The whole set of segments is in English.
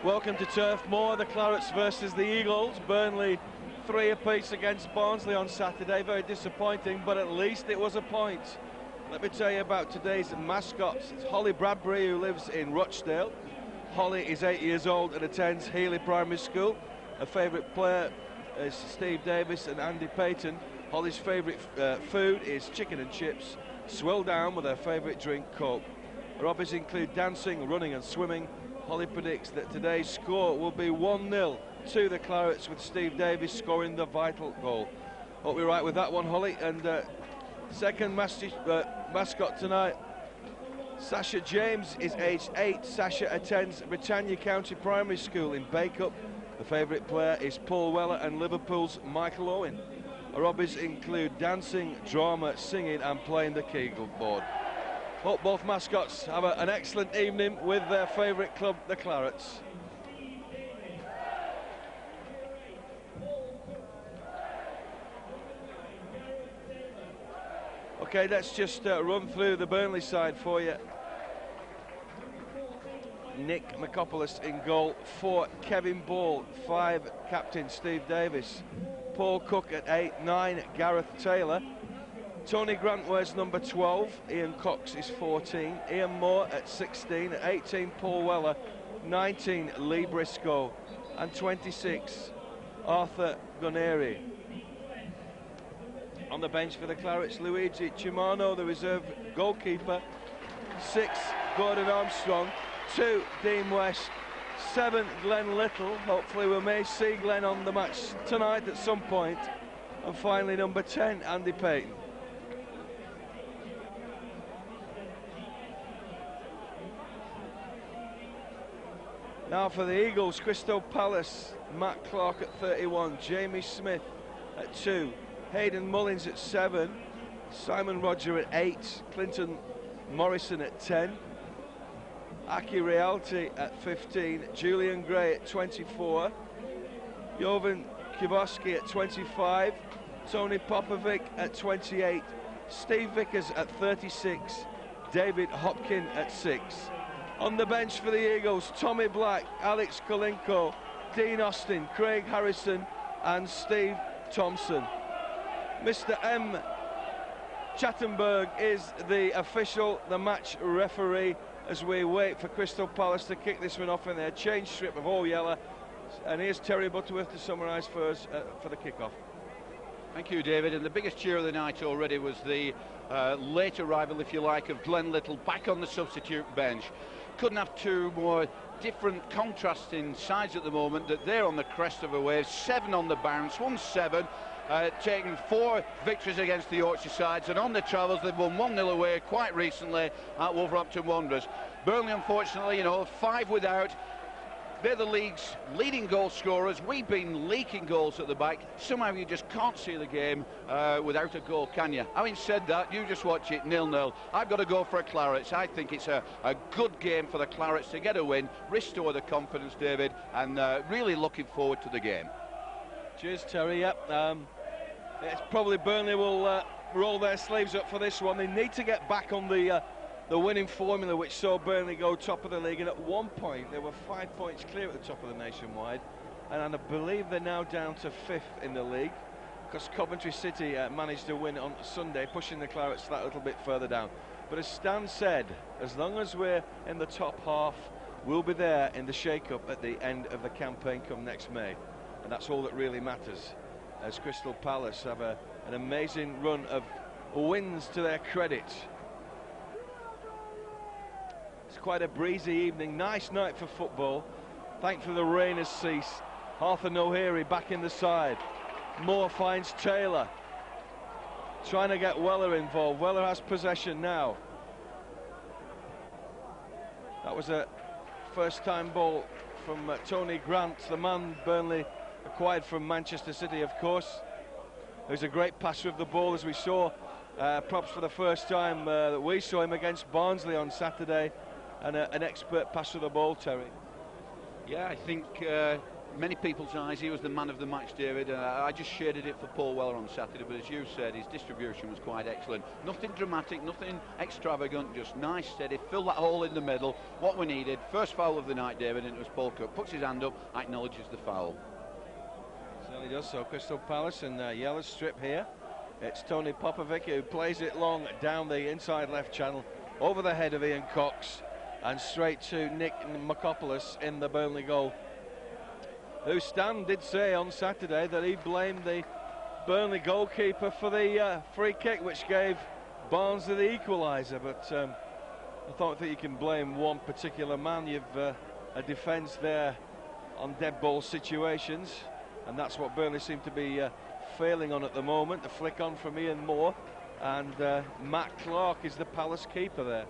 Welcome to Turf Moor, the Clarets versus the Eagles. Burnley 3 apiece against Barnsley on Saturday. Very disappointing, but at least it was a point. Let me tell you about today's mascots. It's Holly Bradbury, who lives in Rochdale. Holly is 8 years old and attends Riihilahti Primary School. Her favourite player is Steve Davis and Andy Payton. Holly's favourite food is chicken and chips, swelled down with her favourite drink, Coke. Her hobbies include dancing, running and swimming. Holly predicts that today's score will be 1-0 to the Clarets, with Steve Davis scoring the vital goal. Hope you're right with that one, Holly. And second mascot tonight, Sasha James is aged 8. Sasha attends Britannia County Primary School in Bacup. The favourite player is Paul Weller and Liverpool's Michael Owen. Her hobbies include dancing, drama, singing and playing the keyboard. Hope both mascots have an excellent evening with their favourite club, the Clarets. Okay, let's just run through the Burnley side for you. Nick Michopoulos in goal, 4 Kevin Ball, 5 captain Steve Davis, Paul Cook at 8, 9 Gareth Taylor, Tony Grant wears number 12, Ian Cox is 14, Ian Moore at 16, at 18 Paul Weller, 19 Lee Briscoe and 26 Arthur Gnohere. On the bench for the Clarets, Luigi Cimano, the reserve goalkeeper, 6 Gordon Armstrong, 2 Dean West, 7 Glen Little. Hopefully we may see Glen on the match tonight at some point. And finally number 10 Andy Payton. Now for the Eagles, Crystal Palace, Matt Clarke at 31, Jamie Smith at 2, Hayden Mullins at 7, Simon Rodger at 8, Clinton Morrison at 10, Riihilahti at 15, Julian Gray at 24, Jovan Kirovski at 25, Tony Popovic at 28, Steve Vickers at 36, David Hopkin at 6. On the bench for the Eagles, Tommy Black, Alex Kolinko, Dean Austin, Craig Harrison and Steve Thompson. Mr. M. Clattenburg is the match referee, as we wait for Crystal Palace to kick this one off in their change strip of all yellow. And here's Terry Butterworth to summarise for us for the kick-off. Thank you, David. And the biggest cheer of the night already was the late arrival, if you like, of Glen Little back on the substitute bench. Couldn't have two more different contrasting sides at the moment, that they're on the crest of a wave. 7 on the bounce, 1-7, taking 4 victories against the Yorkshire sides, and on the travels they've won 1-0 away quite recently at Wolverhampton Wanderers. Burnley, unfortunately, 5 without. They're the league's leading goal scorers. We've been leaking goals at the back. Somehow you just can't see the game without a goal, can you? Having said that, you just watch it 0-0. I've got to go for a Clarets. I think it's a good game for the Clarets to get a win, restore the confidence, David, and really looking forward to the game. Cheers, Terry. Yep. It's probably Burnley will roll their sleeves up for this one. They need to get back on the winning formula, which saw Burnley go top of the league, and at one point they were 5 points clear at the top of the Nationwide, and I believe they're now down to 5th in the league, because Coventry City managed to win on Sunday, pushing the Clarets that little bit further down. But as Stan said, as long as we're in the top half, we'll be there in the shake-up at the end of the campaign come next May, and that's all that really matters, as Crystal Palace have an amazing run of wins to their credit. It's quite a breezy evening, nice night for football. Thankfully the rain has ceased. Arthur Gnohere back in the side. Moore finds Taylor, trying to get Weller involved. Weller has possession now. That was a first-time ball from Tony Grant, the man Burnley acquired from Manchester City, of course. There's a great passer of the ball, as we saw. Props for the first time that we saw him against Barnsley on Saturday. And an expert passer of the ball, Terry. Yeah, I think many people's eyes, he was the man of the match, David. I just shaded it for Paul Weller on Saturday, but as you said, his distribution was quite excellent. Nothing dramatic, nothing extravagant, just nice, steady, fill that hole in the middle, what we needed. First foul of the night, David, and it was Paul Cook. Puts his hand up, acknowledges the foul. Certainly does so. Crystal Palace in the yellow strip here. It's Tony Popovic who plays it long down the inside left channel, over the head of Ian Cox, and straight to Nick Michopoulos in the Burnley goal, who Stan did say on Saturday that he blamed the Burnley goalkeeper for the free kick which gave Barnsley the equaliser, but I don't think you can blame one particular man. You've a defence there on dead ball situations, and that's what Burnley seem to be failing on at the moment. The flick on from Ian Moore, and Matt Clarke is the Palace keeper there.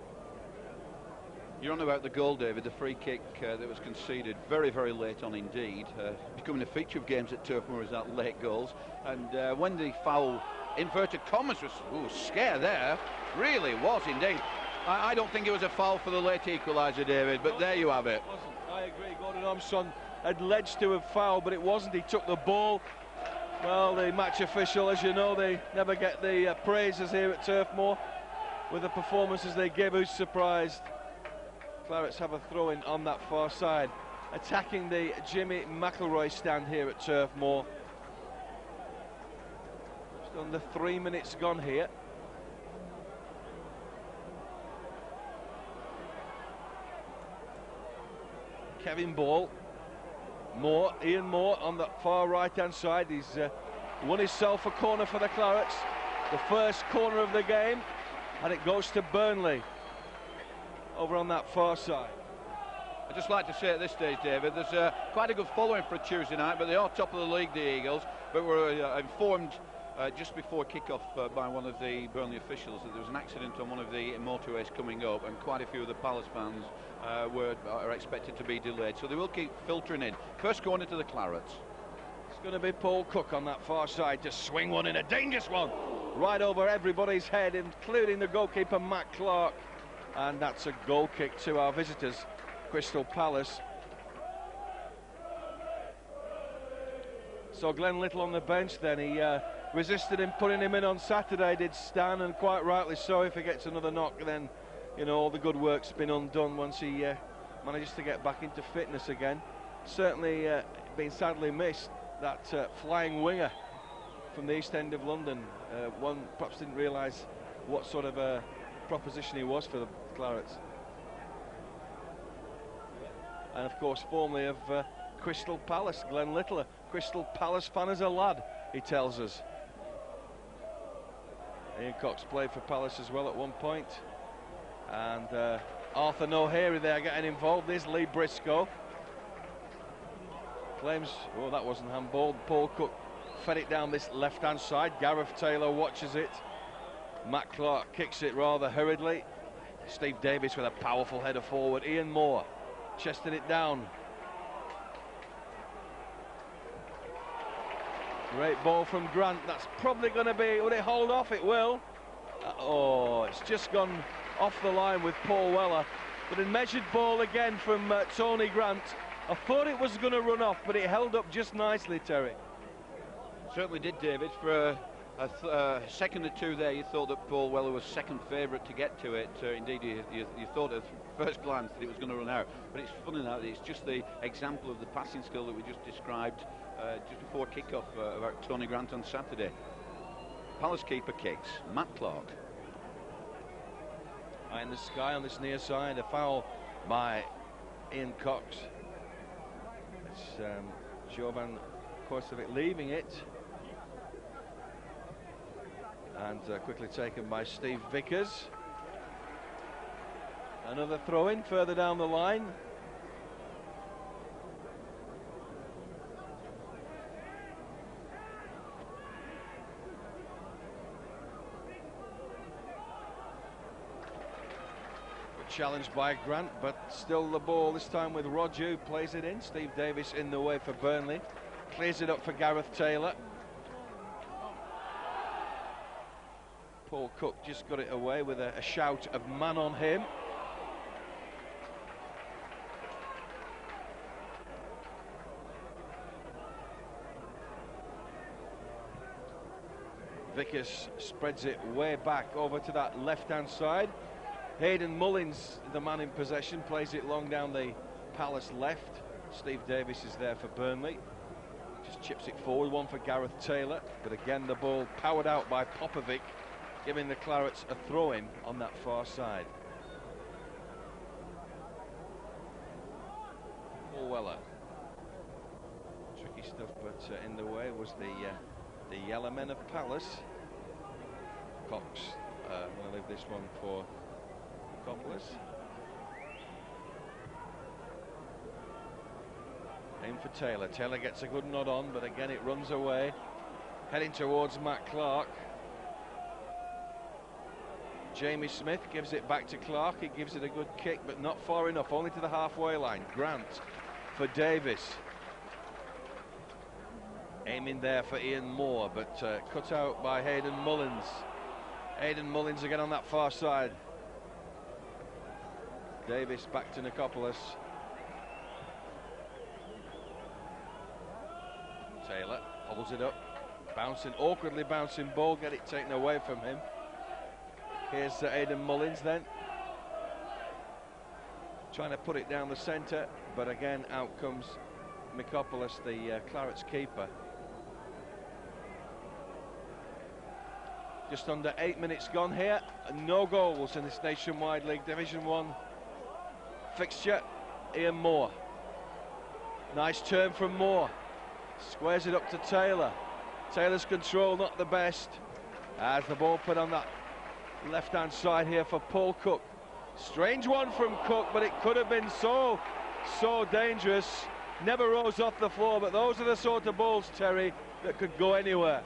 You're on about the goal, David, the free kick that was conceded very, very late on indeed. Becoming a feature of games at Turf Moor is that late goals. And when the foul, inverted commas, was scare there, really was indeed. I don't think it was a foul for the late equaliser, David, but there you have it. It wasn't. I agree, Gordon Armstrong alleged to have fouled, but it wasn't. He took the ball. Well, the match official, as you know, they never get the praises here at Turf Moor with the performances they give. Who's surprised? Clarets have a throw-in on that far side, attacking the Jimmy McElroy stand here at Turf Moor. Just under 3 minutes gone here. Kevin Ball, Moore, Ian Moore on the far right-hand side. He's won himself a corner for the Clarets, the first corner of the game, and it goes to Burnley over on that far side. I'd just like to say at this stage, David, there's quite a good following for a Tuesday night, but they are top of the league, the Eagles. But we're informed just before kick-off by one of the Burnley officials that there was an accident on one of the motorways coming up, and quite a few of the Palace fans are expected to be delayed, so they will keep filtering in. First corner to the Clarets. It's going to be Paul Cook on that far side to swing one in, a dangerous one, right over everybody's head, including the goalkeeper Matt Clarke. And that's a goal kick to our visitors, Crystal Palace. So Glen Little on the bench then. He resisted him putting him in on Saturday, did Stan, and quite rightly so. If he gets another knock, then, you know, all the good work's been undone once he manages to get back into fitness again. Certainly been sadly missed, that flying winger from the East End of London. One perhaps didn't realise what sort of a proposition he was for the Clarets. And of course formerly of Crystal Palace, Glen Little, a Crystal Palace fan as a lad, he tells us. Ian Cox played for Palace as well at one point, and Arthur Gnohere there getting involved. There's Lee Briscoe, claims, oh, that wasn't handball. Paul Cook fed it down this left hand side. Gareth Taylor watches it. Matt Clarke kicks it rather hurriedly. Steve Davis with a powerful header forward. Ian Moore chested it down. Great ball from Grant. That's probably going to be, will it hold off? It will. Oh, it's just gone off the line with Paul Weller. But a measured ball again from Tony Grant. I thought it was going to run off, but it held up just nicely, Terry. Certainly did, David. For a second or two there, you thought that Paul Weller was second favourite to get to it. Indeed, you thought at first glance that it was going to run out. But it's funny now that it's just the example of the passing skill that we just described just before kick-off about Tony Grant on Saturday. Palace keeper kicks. Matt Clarke. High in the sky on this near side, a foul by Ian Cox. It's Jovan, of course, of it leaving it. And quickly taken by Steve Vickers. Another throw-in further down the line. Challenged by Grant, but still the ball this time with Rodger, who plays it in. Steve Davis in the way for Burnley. Clears it up for Gareth Taylor. Paul Cook just got it away with a shout of man on him. Vickers spreads it way back over to that left-hand side. Hayden Mullins, the man in possession, plays it long down the Palace left. Steve Davis is there for Burnley. Just chips it forward, one for Gareth Taylor. But again, the ball powered out by Popovic, giving the Clarets a throw-in on that far side. Weller. Tricky stuff, but in the way was the yellow men of Palace. Cox, I'm going to leave this one for Michopoulos. Aim for Taylor. Taylor gets a good nod on, but again it runs away. Heading towards Matt Clarke. Jamie Smith gives it back to Clarke. He gives it a good kick, but not far enough, only to the halfway line. Grant for Davis. Aiming there for Ian Moore, but cut out by Hayden Mullins. Hayden Mullins again on that far side. Davis back to Michopoulos. Taylor holds it up. Bouncing, awkwardly bouncing ball, get it taken away from him. Here's Hayden Mullins then. Trying to put it down the centre, but again out comes Michopoulos, the Clarets keeper. Just under 8 minutes gone here, and no goals in this Nationwide League Division 1 fixture. Ian Moore. Nice turn from Moore. Squares it up to Taylor. Taylor's control not the best. As the ball put on that left-hand side here for Paul Cook. Strange one from Cook, but it could have been so dangerous. Never rose off the floor, but those are the sort of balls, Terry, that could go anywhere.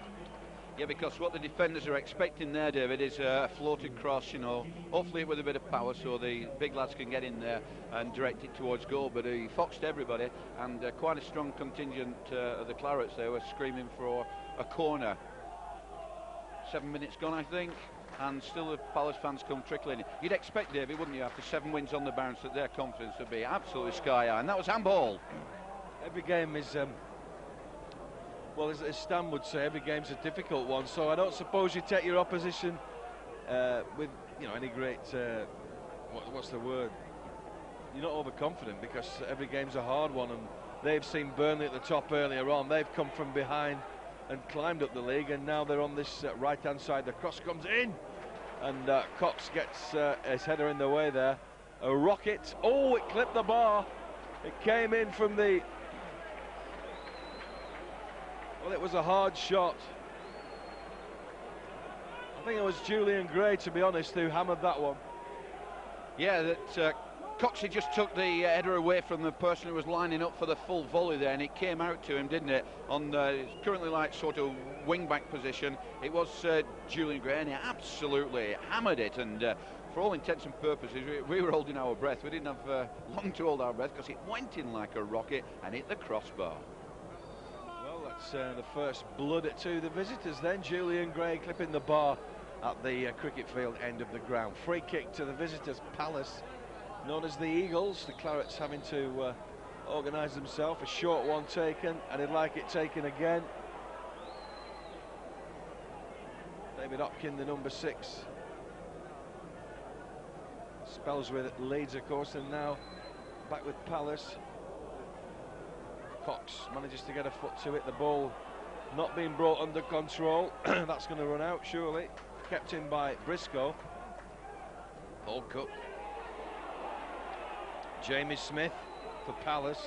Yeah, because what the defenders are expecting there, David, is a floated cross, you know, hopefully with a bit of power so the big lads can get in there and direct it towards goal. But he foxed everybody, and quite a strong contingent of the Clarets there were screaming for a corner. 7 minutes gone, I think, and still the Palace fans come trickling in. You'd expect, David, wouldn't you, after 7 wins on the bounce, that their confidence would be absolutely sky high, and that was handball. Every game is... well, as Stan would say, every game's a difficult one, so I don't suppose you take your opposition with, you know, any great, what's the word? You're not overconfident, because every game's a hard one, and they've seen Burnley at the top earlier on. They've come from behind and climbed up the league, and now they're on this right-hand side. The cross comes in, and Cox gets his header in the way there. A rocket. Oh, it clipped the bar. It came in from the... well, it was a hard shot. I think it was Julian Gray, to be honest, who hammered that one. Yeah, that Coxey just took the header away from the person who was lining up for the full volley there, and it came out to him, didn't it? On currently like sort of wing-back position. It was Julian Gray, and he absolutely hammered it, and for all intents and purposes, we were holding our breath. We didn't have long to hold our breath, because it went in like a rocket and hit the crossbar. That's the first blood to the visitors then. Julian Gray clipping the bar at the cricket field end of the ground. Free kick to the visitors, Palace, known as the Eagles. The Clarets having to organise themselves. A short one taken, and he'd like it taken again. David Hopkin, the number 6. Spells with Leeds, of course, and now back with Palace. Cox manages to get a foot to it. The ball not being brought under control. That's going to run out, surely. Kept in by Briscoe. Paul Cook. Jamie Smith for Palace.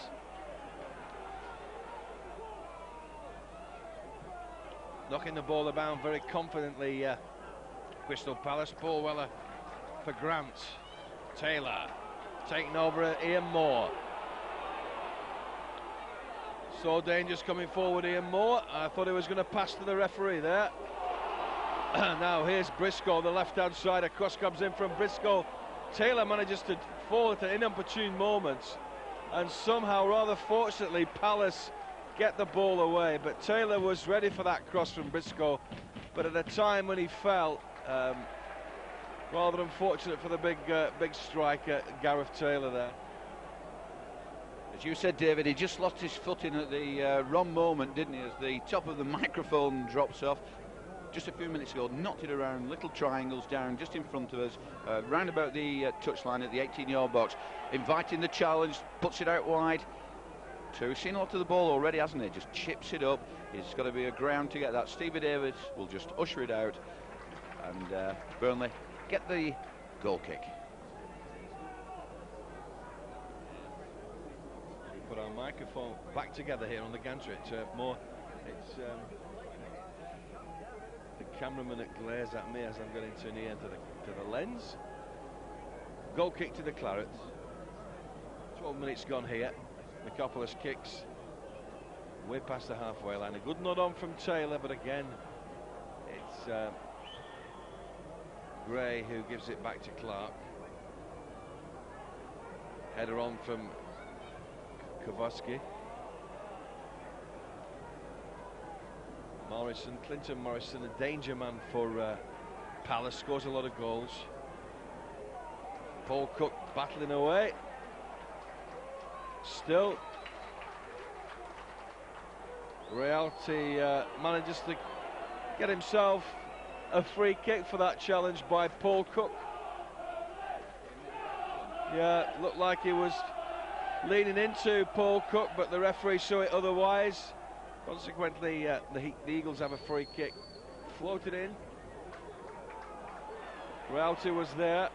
Knocking the ball about very confidently, Crystal Palace. Paul Weller for Grant. Taylor taking over Ian Moore. So dangerous coming forward, Ian Moore. I thought he was going to pass to the referee there. Now here's Briscoe, the left-hand side. A cross comes in from Briscoe. Taylor manages to fall at an inopportune moment, and somehow, rather fortunately, Palace get the ball away. But Taylor was ready for that cross from Briscoe, but at a time when he fell, rather unfortunate for the big striker, Gareth Taylor there. As you said, David, he just lost his footing at the wrong moment, didn't he, as the top of the microphone drops off. just a few minutes ago, knocked it around, little triangles down just in front of us, round about the touchline at the 18-yard box, inviting the challenge, puts it out wide. He's seen a lot of the ball already, hasn't he? Just chips it up. He's got to be a ground to get that. Stevie Davis will just usher it out, and Burnley get the goal kick. We put our microphone back together here on the gantry at Turf Moor. It's the cameraman that glares at me as I'm getting too near to the lens. Goal kick to the Clarets. 12 minutes gone here. Michopoulos kicks way past the halfway line. A good nod on from Taylor, but again it's Gray who gives it back to Clarke. Header on from Kirovski. Morrison, Clinton Morrison, a danger man for Palace, scores a lot of goals. Paul Cook battling away. Still, Riihilahti manages to get himself a free kick for that challenge by Paul Cook. Yeah, looked like he was leaning into Paul Cook, but the referee saw it otherwise. Consequently, the Eagles have a free kick. Floated in. Riihilahti was there,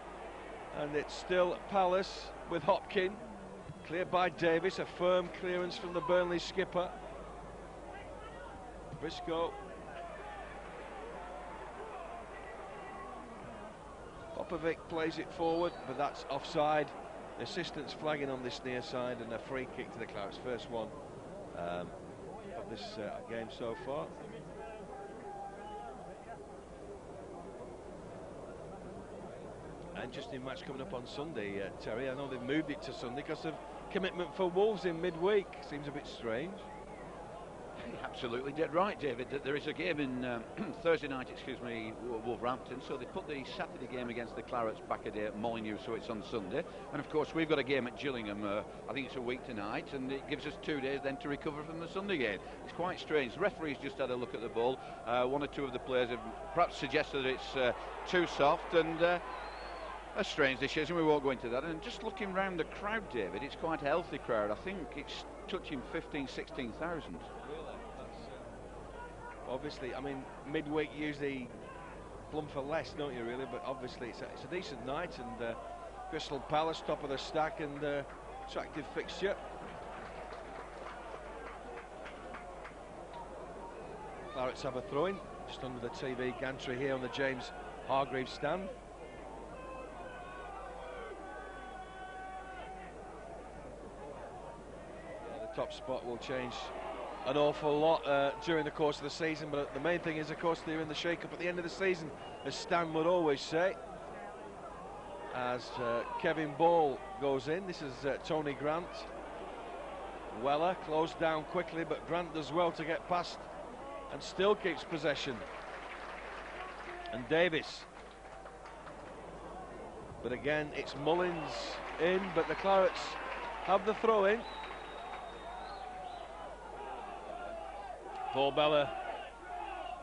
and it's still Palace with Hopkin. Cleared by Davis, a firm clearance from the Burnley skipper. Briscoe. Popovic plays it forward, but that's offside. The assistant's flagging on this near side, and a free kick to the Clarks. First one of this game so far. Interesting match coming up on Sunday, Terry. I know they've moved it to Sunday because of commitment for Wolves in midweek. Seems a bit strange. Absolutely dead right, David. There is a game in Thursday night, Wolverhampton, so they put the Saturday game against the Clarets back a day at Molineux, so it's on Sunday. And of course we've got a game at Gillingham, I think it's a week tonight, and it gives us 2 days then to recover from the Sunday game. It's quite strange. The referee's just had a look at the ball. One or two of the players have perhaps suggested that it's too soft, and a strange decision. We won't go into that. And just looking round the crowd, David, it's quite a healthy crowd. I think it's touching 15,000-16,000. Obviously, I mean, midweek usually plumb for less, don't you, really? But obviously it's a decent night, and Crystal Palace top of the stack, and attractive fixture. Clarets have a throw-in just under the TV gantry here on the James Hargreaves stand. Yeah, the top spot will change an awful lot during the course of the season, but the main thing is, of course, they're in the shake-up at the end of the season, as Stan would always say. As Kevin Ball goes in, this is Tony Grant. Weller closed down quickly, but Grant does well to get past and still keeps possession. And Davis. But again, it's Mullins in, but the Clarets have the throw-in. Paul Bella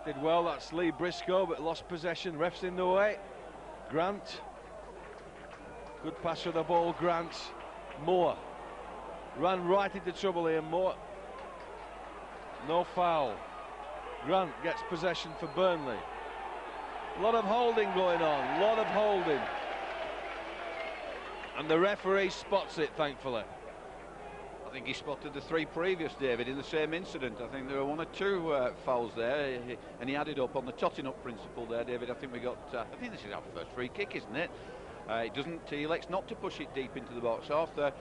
did well, that's Lee Briscoe, but lost possession, ref's in the way. Grant, good pass for the ball, Grant. Moore, ran right into trouble here, Moore. No foul. Grant gets possession for Burnley. A lot of holding going on, a lot of holding. And the referee spots it, thankfully. I think he spotted the 3 previous, David, in the same incident. I think there were 1 or 2 fouls there, and he added up on the totting up principle there, David. I think we got, I think this is our first free kick, isn't it? He elects not to push it deep into the box, Arthur.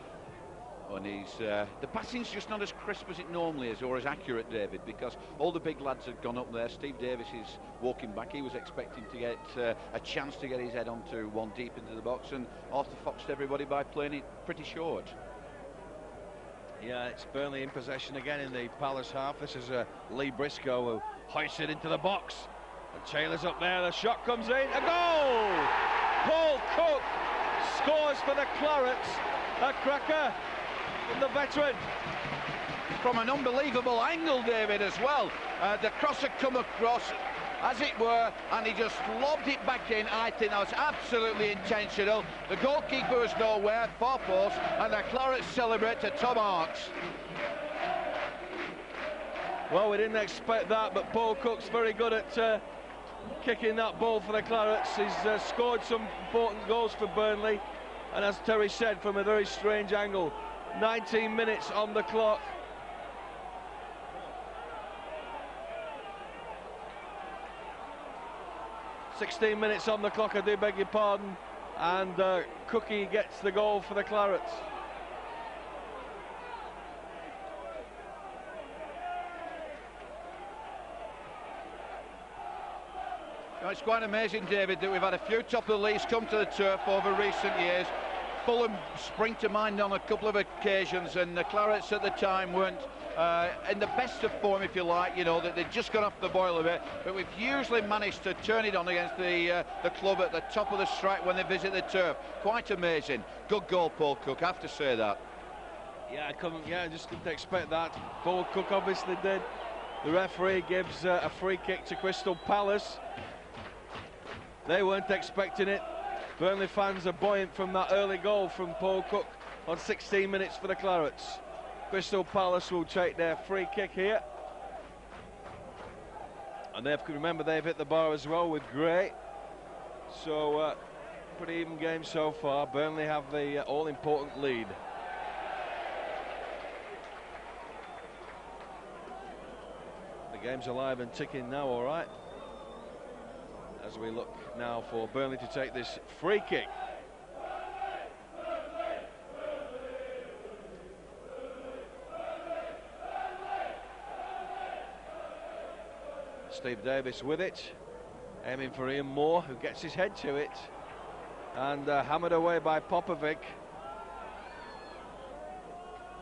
And the passing's just not as crisp as it normally is, or as accurate, David, because all the big lads have gone up there. Steve Davis is walking back. He was expecting to get a chance to get his head onto one deep into the box, and Arthur foxed everybody by playing it pretty short. Yeah, it's Burnley in possession again in the Palace half. This is Lee Briscoe who hoists it into the box. And Taylor's up there, the shot comes in, a goal! Paul Cook scores for the Clarets, a cracker from the veteran. From an unbelievable angle, David, as well. The cross had come across, as it were, and he just lobbed it back in. I think that was absolutely intentional. The goalkeeper was nowhere, far post, and the Clarets celebrate to Tom Harks. Well, we didn't expect that, but Paul Cook's very good at kicking that ball for the Clarets. He's scored some important goals for Burnley, and as Terry said, from a very strange angle. 19 minutes on the clock. "16 minutes on the clock, I do beg your pardon," and Cookie gets the goal for the Clarets. It's quite amazing, David, that we've had a few top of the leagues come to the turf over recent years. Fulham spring to mind on a couple of occasions, and the Clarets at the time weren't in the best of form, if you like, you know, that they'd just gone off the boil a bit, but we've usually managed to turn it on against the club at the top of the strike when they visit the turf. Quite amazing. Good goal, Paul Cook, I have to say that. Yeah, I just didn't expect that. Paul Cook obviously did. The referee gives a free kick to Crystal Palace. They weren't expecting it. Burnley fans are buoyant from that early goal from Paul Cook on 16 minutes for the Clarets. Crystal Palace will take their free kick here. And remember, they've hit the bar as well with Gray. So, pretty even game so far. Burnley have the all-important lead. The game's alive and ticking now, all right. As we look now for Burnley to take this free kick. Steve Davis with it, aiming for Ian Moore, who gets his head to it, and hammered away by Popovic.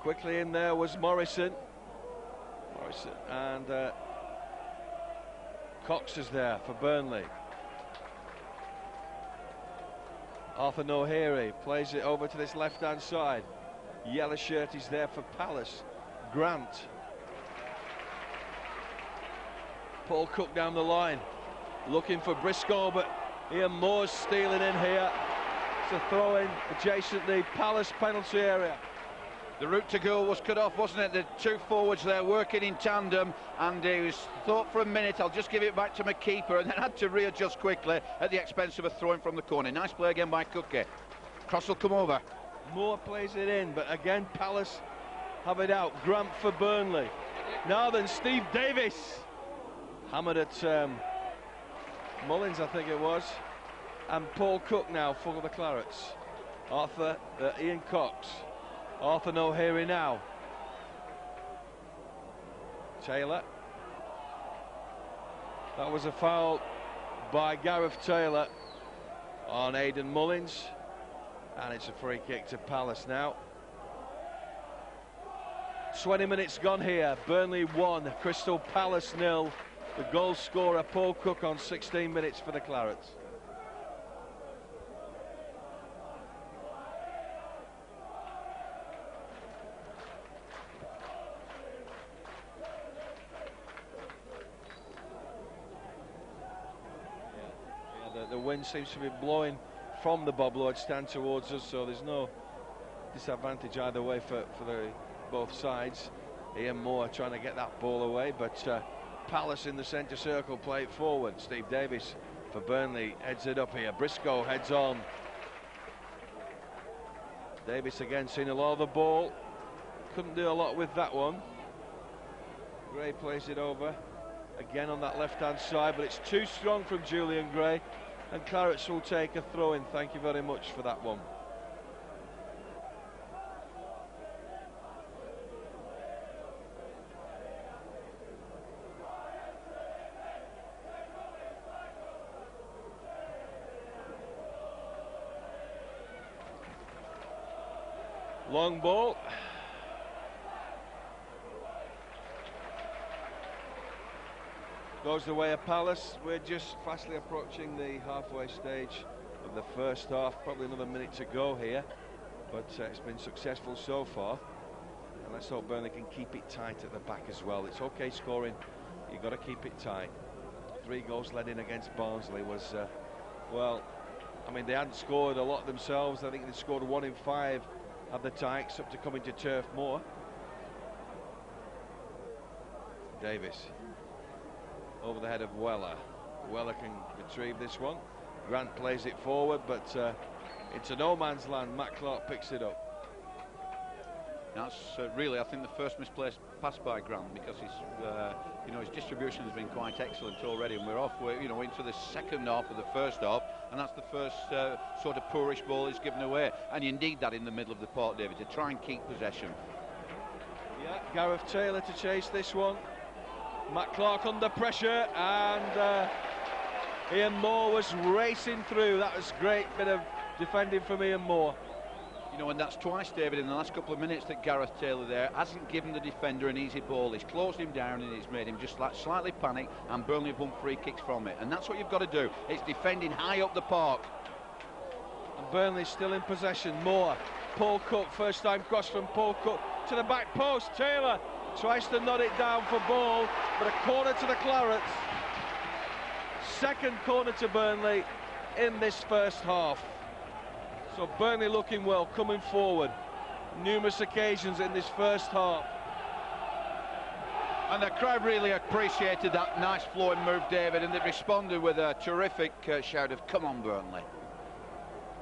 Quickly in there was Morrison, and Cox is there for Burnley. Arthur Gnohere plays it over to this left-hand side. Yellow shirt is there for Palace. Grant. Paul Cook down the line, looking for Briscoe, but Ian Moore's stealing in here. It's a throw-in adjacent the Palace penalty area. The route to goal was cut off, wasn't it? The two forwards there working in tandem, and he was thought for a minute, I'll just give it back to my keeper, and then had to readjust quickly at the expense of a throw-in from the corner. Nice play again by Cookie. Cross will come over. Moore plays it in, but again Palace have it out. Grant for Burnley. Now then, Steve Davis hammered at Mullins, I think it was, and Paul Cook now for the Clarets. Ian Cox. Arthur Gnohere now. Taylor. That was a foul by Gareth Taylor on Hayden Mullins, and it's a free kick to Palace now. 20 minutes gone here. Burnley 1, Crystal Palace 0. The goal scorer Paul Cook on 16 minutes for the Clarets. The wind seems to be blowing from the Bob Lloyd stand towards us, so there's no disadvantage either way for both sides. Ian Moore trying to get that ball away, but Palace in the centre circle play it forward. Steve Davis for Burnley heads it up here. Briscoe heads on. Davis again seen a lot of the ball. Couldn't do a lot with that one. Gray plays it over. Again on that left-hand side, but it's too strong from Julian Gray. And Clarets will take a throw-in. Thank you very much for that one. Long ball. Goes the way of Palace. We're just fastly approaching the halfway stage of the first half. Probably another minute to go here, but it's been successful so far. And let's hope Burnley can keep it tight at the back as well. It's okay scoring, you've got to keep it tight. 3 goals let in against Barnsley was, well, I mean, they hadn't scored a lot themselves. I think they scored 1 in 5 of the Tykes up to coming to Turf Moor. Davis over the head of Weller. Weller can retrieve this one. Grant plays it forward, but into no man's land. Matt Clarke picks it up. That's really, I think, the first misplaced pass by Grant, because his, you know, his distribution has been quite excellent already, and we're off, you know, into the second half of the first half, and that's the first sort of poorish ball he's given away, and you need that in the middle of the park, David, to try and keep possession. Yeah, Gareth Taylor to chase this one. Matt Clarke under pressure, and Ian Moore was racing through. That was a great bit of defending from Ian Moore. You know, and that's twice, David, in the last couple of minutes that Gareth Taylor there hasn't given the defender an easy ball. He's closed him down and he's made him just like slightly panic, and Burnley have won free kicks from it. And that's what you've got to do. It's defending high up the park. And Burnley's still in possession. Moore, Paul Cook, first time cross from Paul Cook to the back post. Taylor tries to nod it down for ball, but a corner to the Clarets. Second corner to Burnley in this first half. So Burnley looking well, coming forward. Numerous occasions in this first half. And the crowd really appreciated that nice flowing move, David, and they responded with a terrific shout of "Come on, Burnley."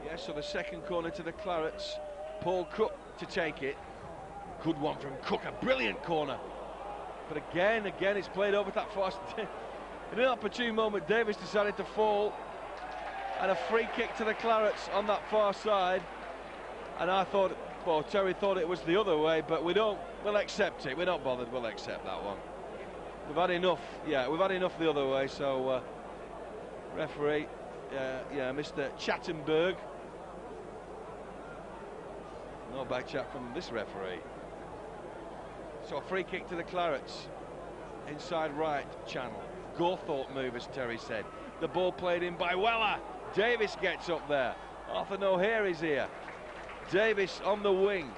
Yeah, so the second corner to the Clarets. Paul Cook to take it. Good one from Cook, a brilliant corner. But again, it's played over that far. In an opportune moment, Davis decided to fall. And a free kick to the Clarets on that far side. And I thought, well, Terry thought it was the other way, but we'll accept it. We're not bothered, we'll accept that one. We've had enough, yeah, we've had enough the other way, so referee, Mr. Clattenburg. No back chat from this referee. So a free kick to the Clarets. Inside right channel. Gawthorpe move, as Terry said. The ball played in by Weller. Davis gets up there. Arthur Gnohere is here. Davis on the wing.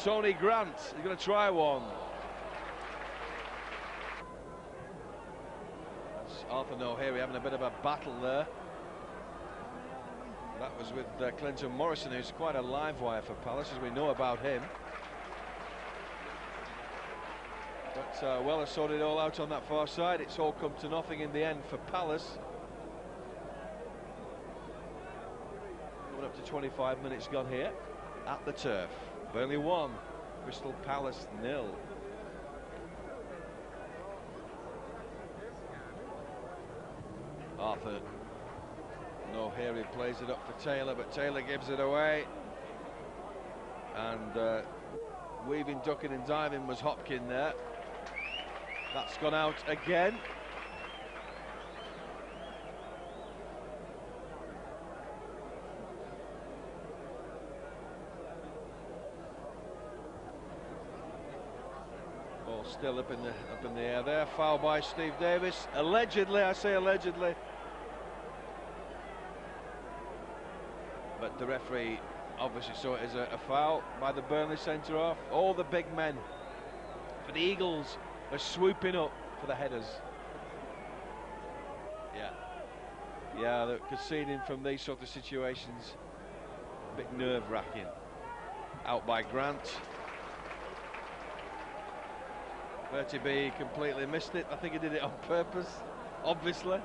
Tony Grant is going to try one. That's Arthur Gnohere having a bit of a battle there. That was with Clinton Morrison, who's quite a live wire for Palace, as we know about him. But Weller sorted it all out on that far side. It's all come to nothing in the end for Palace. Up to 25 minutes gone here at the Turf. Burnley 1, Crystal Palace 0. Arthur Gnohere plays it up for Taylor, but Taylor gives it away. And weaving, ducking and diving was Hopkin there. That's gone out again. Still up in the air there. Foul by Steve Davis. Allegedly, I say allegedly. But the referee obviously saw it as a foul by the Burnley centre-half. All the big men for the Eagles are swooping up for the headers. Yeah, they're conceding from these sort of situations. A bit nerve-wracking. Out by Grant. Bertie B completely missed it. I think he did it on purpose, obviously.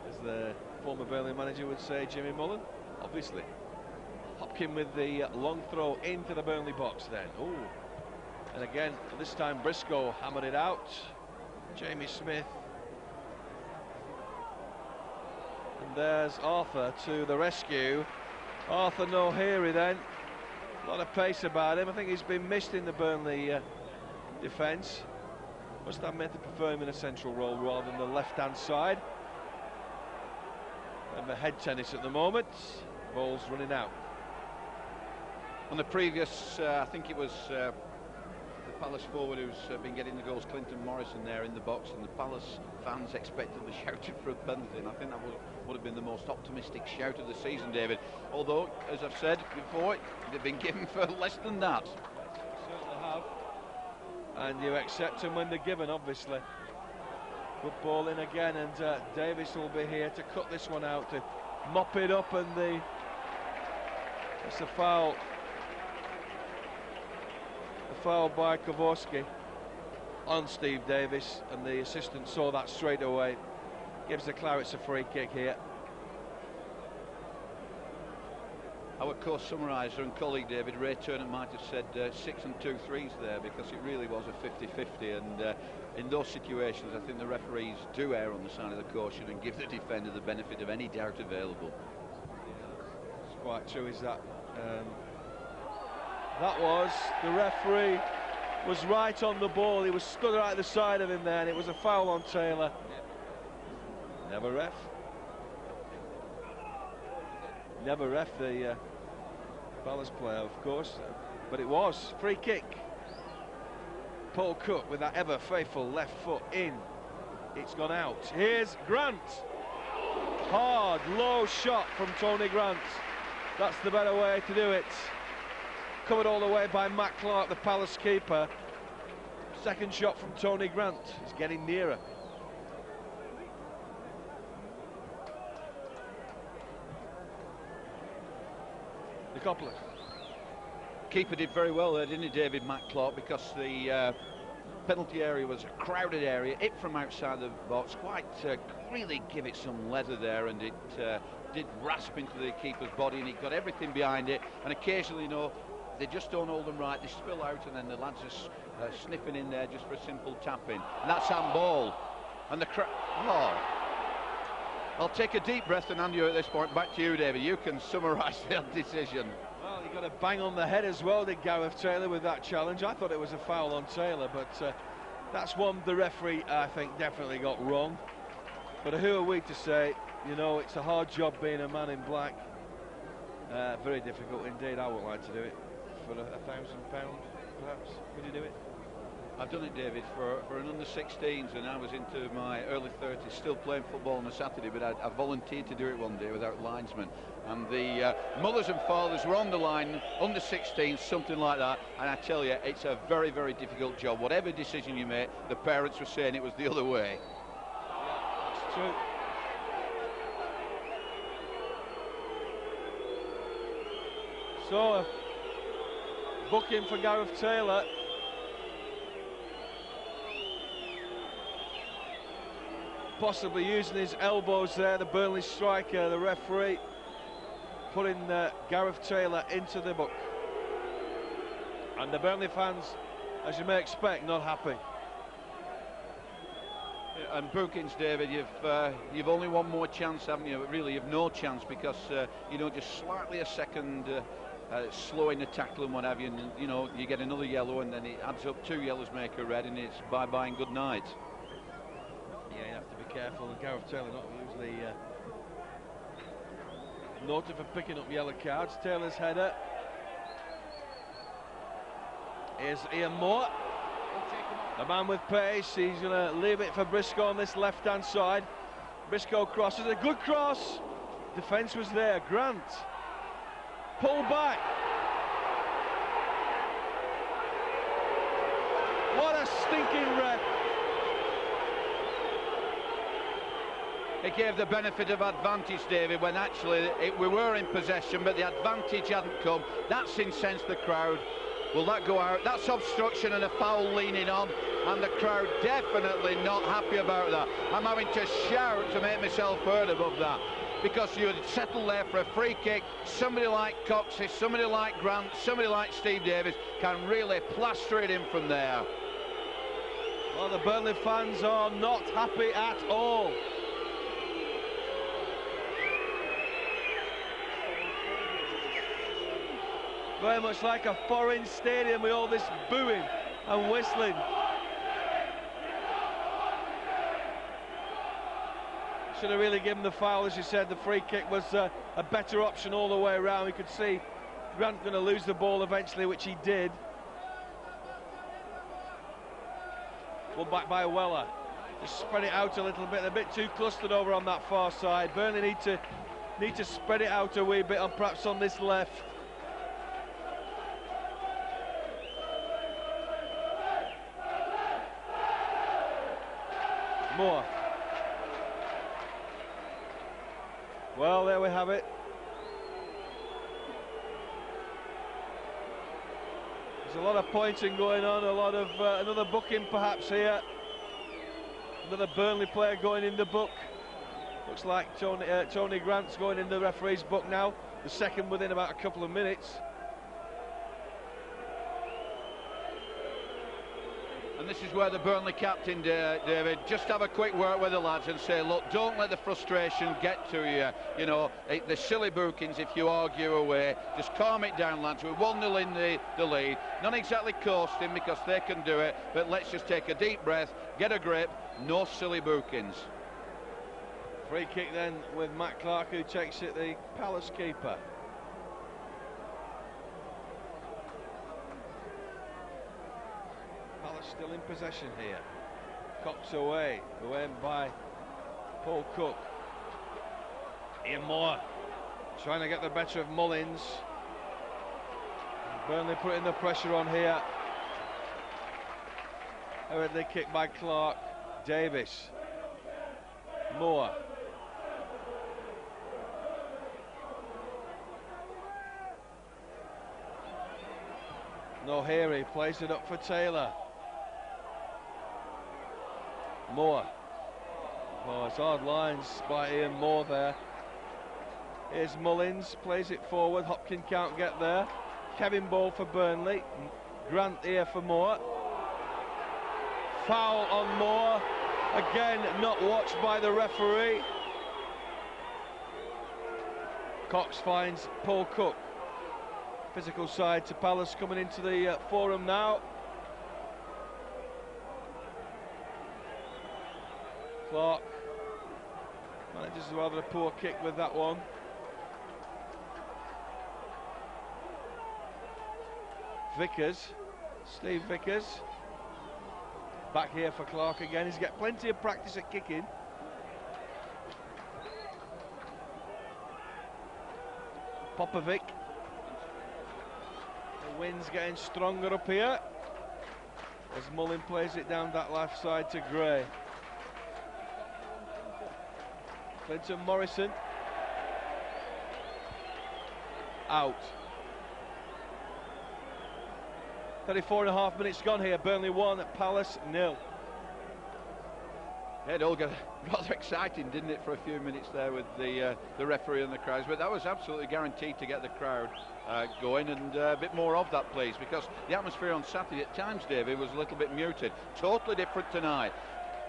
As the former Burnley manager would say, Jimmy Mullins, obviously. Hopkin with the long throw into the Burnley box then. Ooh. And again, this time Briscoe hammered it out. Jamie Smith. And there's Arthur to the rescue. Arthur Gnohere then. A lot of pace about him. I think he's been missed in the Burnley defence. Must have meant to prefer him in a central role rather than the left-hand side. And the head tennis at the moment. Ball's running out. On the previous, I think it was the Palace forward who's been getting the goals, Clinton Morrison, there in the box, and the Palace fans expectedly shouted for a penalty, and I think that would have been the most optimistic shout of the season, David. Although, as I've said before, they've been given for less than that. Certainly have. and you accept them when they're given, obviously. Good ball in again, and Davis will be here to cut this one out, to mop it up, and it's a foul. A foul by Kirovski on Steve Davis, and the assistant saw that straight away. Gives the Clarets a free kick here. Our course summariser and colleague David Ray Turner might have said 6 and 2 threes there, because it really was a 50-50, and in those situations I think the referees do err on the side of the caution and give the defender the benefit of any doubt available. It's quite true, is that. That was, the referee was right on the ball. He was stood right at the side of him there, and it was a foul on Taylor. Never ref. Never ref the Palace player, of course, but it was free kick. Paul Cook with that ever faithful left foot in. It's gone out. Here's Grant. Hard, low shot from Tony Grant. That's the better way to do it. Covered all the way by Matt Clarke, the Palace keeper. Second shot from Tony Grant. He's getting nearer. Michopoulos. Keeper did very well there, didn't he, David, Matt Clarke, because the penalty area was a crowded area, hit from outside the box, quite really give it some leather there, and it did rasp into the keeper's body, and he got everything behind it, and occasionally, you know, they just don't hold them right, they spill out, and then the lads are sniffing in there just for a simple tap-in, and that's handball, and the crowd, oh. I'll take a deep breath and hand you at this point back to you, David. You can summarise the decision. Well, he got a bang on the head as well, did Gareth Taylor, with that challenge. I thought it was a foul on Taylor, but that's one the referee, I think, definitely got wrong. But who are we to say? You know, it's a hard job being a man in black. Very difficult indeed. I would like to do it for £1,000, perhaps. Would you do it? I've done it, David, for an under-16s, and I was into my early 30s, still playing football on a Saturday, but I volunteered to do it one day without linesmen. And the mothers and fathers were on the line, under-16s, something like that, and I tell you, it's a very, very difficult job. Whatever decision you make, the parents were saying it was the other way. Yeah, that's true. So, booking for Gareth Taylor. Possibly using his elbows there, the Burnley striker, the referee, putting Gareth Taylor into the book. And the Burnley fans, as you may expect, not happy. And bookings, David, you've only one more chance, haven't you? But really, you've no chance, because you know, just slightly a second slowing the tackle and what have you, and you know, you get another yellow, and then it adds up, 2 yellows make a red, and it's bye-bye and good night. Yeah, you have to be careful. And Gareth Taylor not usually noted for picking up yellow cards. Taylor's header. Here's Ian Moore, the man with pace. He's going to leave it for Briscoe on this left-hand side. Briscoe crosses, a good cross. Defence was there. Grant. Pull back. What a stinking ref. It gave the benefit of advantage, David, when actually we were in possession, but the advantage hadn't come. That's incensed the crowd. Will that go out? That's obstruction and a foul leaning on, and the crowd definitely not happy about that. I'm having to shout to make myself heard above that, because you had settled there for a free kick. Somebody like Coxey, somebody like Grant, somebody like Steve Davis can really plaster it in from there. Well, the Burnley fans are not happy at all. Very much like a foreign stadium with all this booing and whistling. Should have really given the foul, as you said. The free kick was a better option all the way around. We could see Grant going to lose the ball eventually, which he did. One back by Weller. Just spread it out a little bit. They're a bit too clustered over on that far side. Burnley need to spread it out a wee bit, and perhaps on this left. Moor. Well, there we have it. There's a lot of pointing going on, a lot of another booking perhaps here. Another Burnley player going in the book. Looks like Tony Grant's going in the referee's book now. The second within about a couple of minutes. And this is where the Burnley captain, David, just have a quick word with the lads and say, look, don't let the frustration get to you. You know, the silly bookings if you argue away. Just calm it down, lads. We're 1-0 in the lead. Not exactly coasting because they can do it, but let's just take a deep breath, get a grip, no silly bookings. Free kick then with Matt Clarke, who takes it, the Palace keeper. Palace still in possession here. Cox away by Paul Cook. Ian Moore trying to get the better of Mullins. Burnley putting the pressure on here. Hurriedly kick by Clarke. Davis. Moore. Gnohere plays it up for Taylor. Moore. Oh, it's hard lines by Ian Moore there. Here's Mullins, plays it forward. Hopkin can't get there. Kevin Ball for Burnley. Grant here for Moore. Foul on Moore. Again, not watched by the referee. Cox finds Paul Cook. Physical side to Palace coming into the forum now. Clarke manages rather a poor kick with that one. Vickers, Steve Vickers. Back here for Clarke again. He's got plenty of practice at kicking. Popovic. The wind's getting stronger up here as Mullin plays it down that left side to Gray. Clinton Morrison. Out. 34.5 minutes gone here. Burnley 1, Palace 0. Yeah, it all got rather exciting, didn't it, for a few minutes there with the referee and the crowds, but that was absolutely guaranteed to get the crowd going, and a bit more of that, please, because the atmosphere on Saturday at times, David, was a little bit muted. Totally different tonight.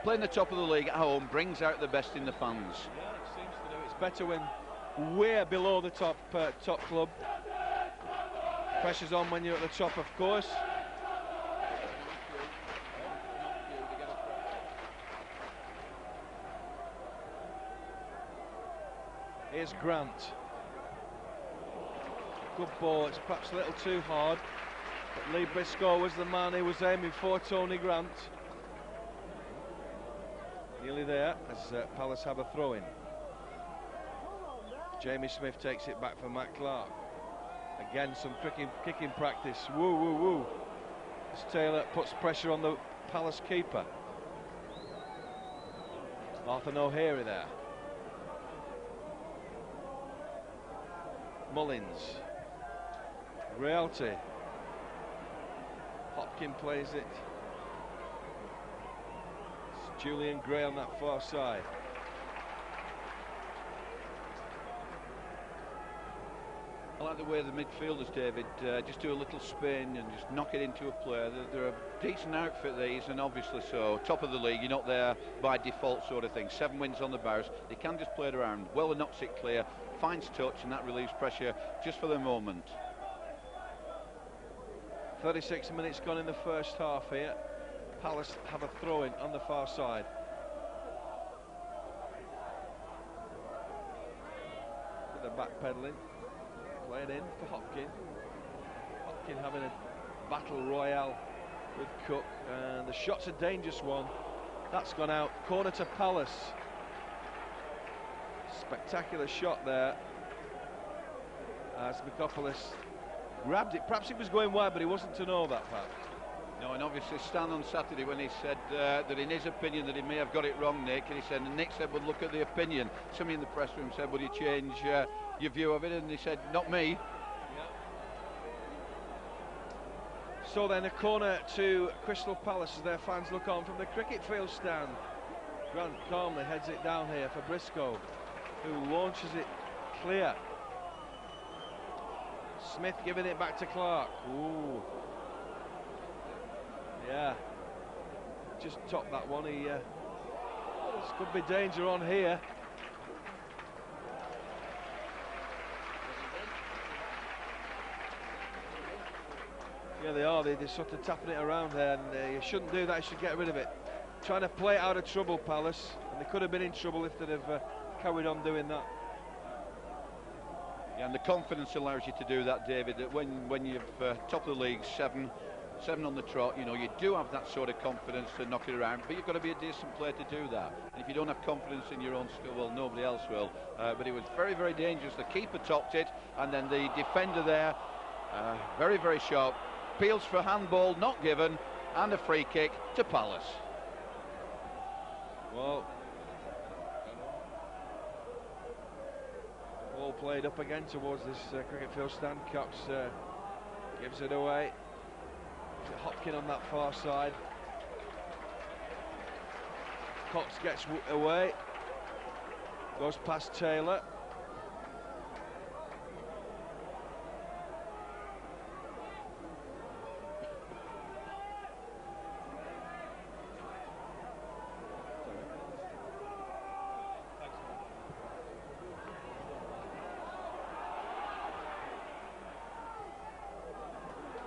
Playing the top of the league at home brings out the best in the fans. Yeah, it seems to do. It's better when we're below the top club. Pressure's on when you're at the top, of course. Here's Grant. Good ball, it's perhaps a little too hard, but Lee Briscoe was the man who was aiming for Tony Grant. Nearly there as Palace have a throw-in. Jamie Smith takes it back for Matt Clarke. Again, some kicking practice. Woo, woo, woo. As Taylor puts pressure on the Palace keeper. Arthur Gnohere there. Mullins. Riihilahti. Hopkin plays it. It's Julian Gray on that far side. I like the way the midfielders, David, just do a little spin and just knock it into a player. They're a decent outfit, these, and obviously so. Top of the league, you're not there by default sort of thing. 7 wins on the bounce. They can just play it around. Weller knocks it clear, finds touch, and that relieves pressure just for the moment. 36 minutes gone in the first half here. Palace have a throw-in on the far side. With the back pedalling. Playing in for Hopkin. Hopkin having a battle royale with Cook, and the shot's a dangerous one. That's gone out. Corner to Palace. Spectacular shot there as Michopoulos grabbed it. Perhaps it was going wide, but he wasn't to know that, perhaps. No, and obviously Stan on Saturday when he said that in his opinion that he may have got it wrong, Nick, and he said, and Nick said, well, look at the opinion. Somebody in the press room said, would you change your view of it? And he said, not me. Yeah. So then a corner to Crystal Palace as their fans look on from the cricket field stand. Grant calmly heads it down here for Briscoe, who launches it clear. Smith giving it back to Clarke. Ooh. Yeah. Just topped that one. This could be danger on here. Yeah, they are. They're sort of tapping it around there, and you shouldn't do that. You should get rid of it. Trying to play it out of trouble, Palace, and they could have been in trouble if they'd have carried on doing that. Yeah, and the confidence allows you to do that, David, that when you've top of the league, seven on the trot, you know, you do have that sort of confidence to knock it around, but you've got to be a decent player to do that. And if you don't have confidence in your own skill, well, nobody else will. But it was very, very dangerous. The keeper topped it, and then the defender there, very, very sharp. Appeals for handball, not given, and a free kick to Palace. Well, ball played up again towards this cricket field stand. Cox gives it away. Hopkin on that far side. Cox gets away. Goes past Taylor.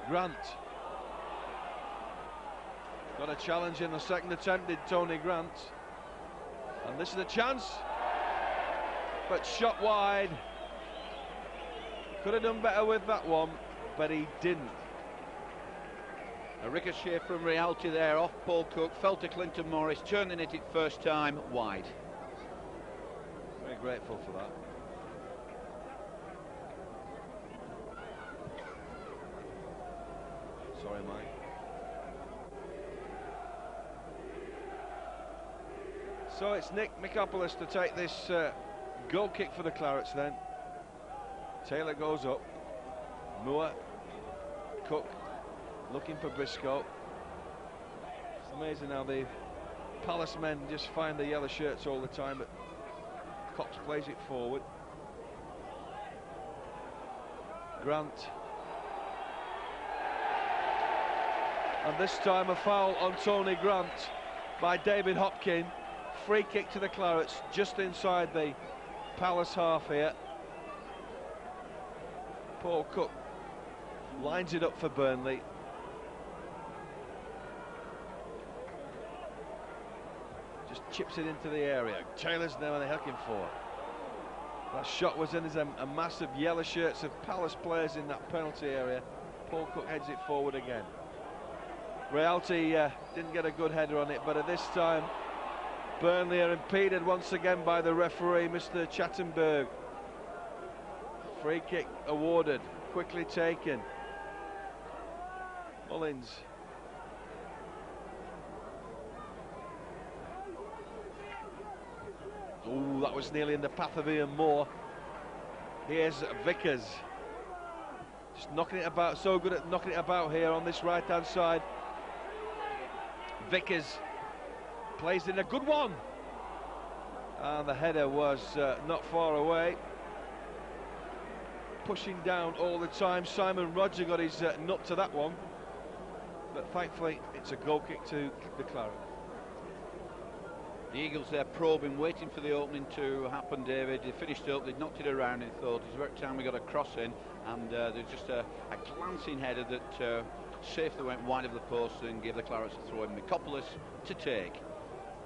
Grant got a challenge in the second attempt, did Tony Grant, and this is a chance, but shot wide. Could have done better with that one, but he didn't. A ricochet from Riihilahti there, off Paul Cook, fell to Clinton Morris, turning it first time wide. Very grateful for that. Sorry, Mike. So it's Michopoulos to take this goal kick for the Clarets then. Taylor goes up. Moore. Cook looking for Briscoe. It's amazing how the Palace men just find the yellow shirts all the time, but Cox plays it forward. Grant. And this time a foul on Tony Grant by David Hopkin. Free kick to the Clarets just inside the Palace half here. Paul Cook lines it up for Burnley. Just chips it into the area. Taylor's now looking for. That shot was in. There's a mass of yellow shirts of Palace players in that penalty area. Paul Cook heads it forward again. Riihilahti didn't get a good header on it, but at this time Burnley are impeded once again by the referee, Mr. Clattenburg. Free kick awarded, quickly taken. Mullins. Ooh, that was nearly in the path of Ian Moore. Here's Vickers. Just knocking it about, so good at knocking it about here on this right-hand side. Vickers plays in a good one, and the header was not far away. Pushing down all the time. Simon Rodger got his nut to that one, but thankfully it's a goal kick to the Claret. The Eagles there probing, waiting for the opening to happen, David. They finished up, they knocked it around and thought it's about time we got a cross in, and there's just a glancing header that safely went wide of the post and gave the Clarets a throw in. Michopoulos to take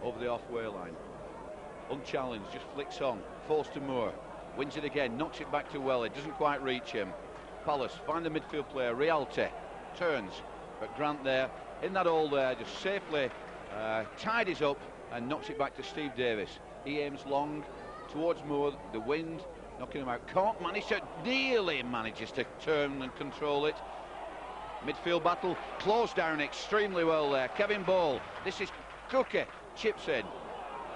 over the halfway line. Unchallenged, just flicks on. Forced to Moore. Wins it again, knocks it back to Welly. Doesn't quite reach him. Palace find the midfield player. Riihilahti turns, but Grant there, in that hole there, just safely tidies up and knocks it back to Steve Davis. He aims long towards Moore. The wind knocking him out. Can't manage to, nearly manages to turn and control it. Midfield battle closed down extremely well there. Kevin Ball, this is Cookie, chips in.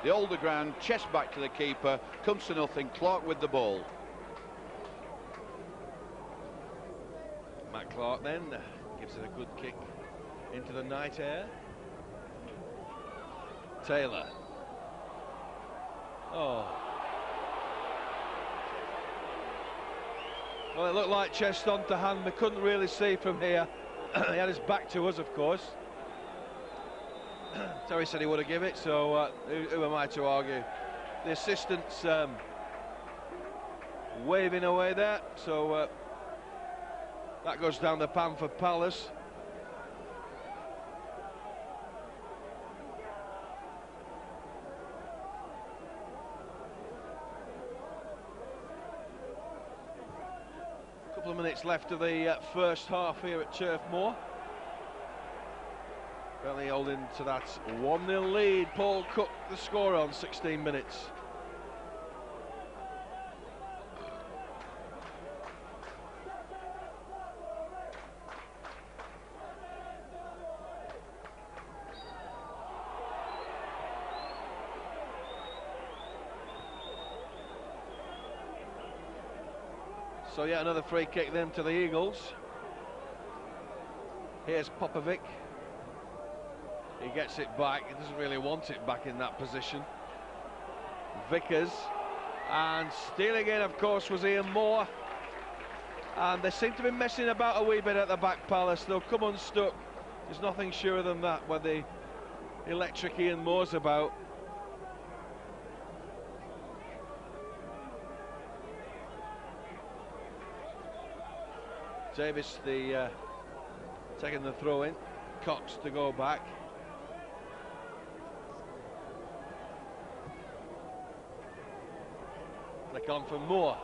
The older ground, chest back to the keeper, comes to nothing. Clarke with the ball. Matt Clarke then gives it a good kick into the night air. Taylor. Oh. Well, it looked like chest on to hand. We couldn't really see from here. He had his back to us, of course. Terry said he would have given it, so who am I to argue? The assistant's waving away there, so that goes down the pan for Palace. A couple of minutes left of the first half here at Turf Moor. Burnley holding to that 1-0 lead. Paul Cook the scorer on 16 minutes. So yeah, another free kick then to the Eagles. Here's Popovic. He gets it back. He doesn't really want it back in that position. Vickers. And stealing in, of course, was Ian Moore. And they seem to be messing about a wee bit at the back, Palace. They'll come unstuck. There's nothing surer than that when the electric Ian Moore's about. Davis taking the throw in. Cox to go back. Flick on for Moore.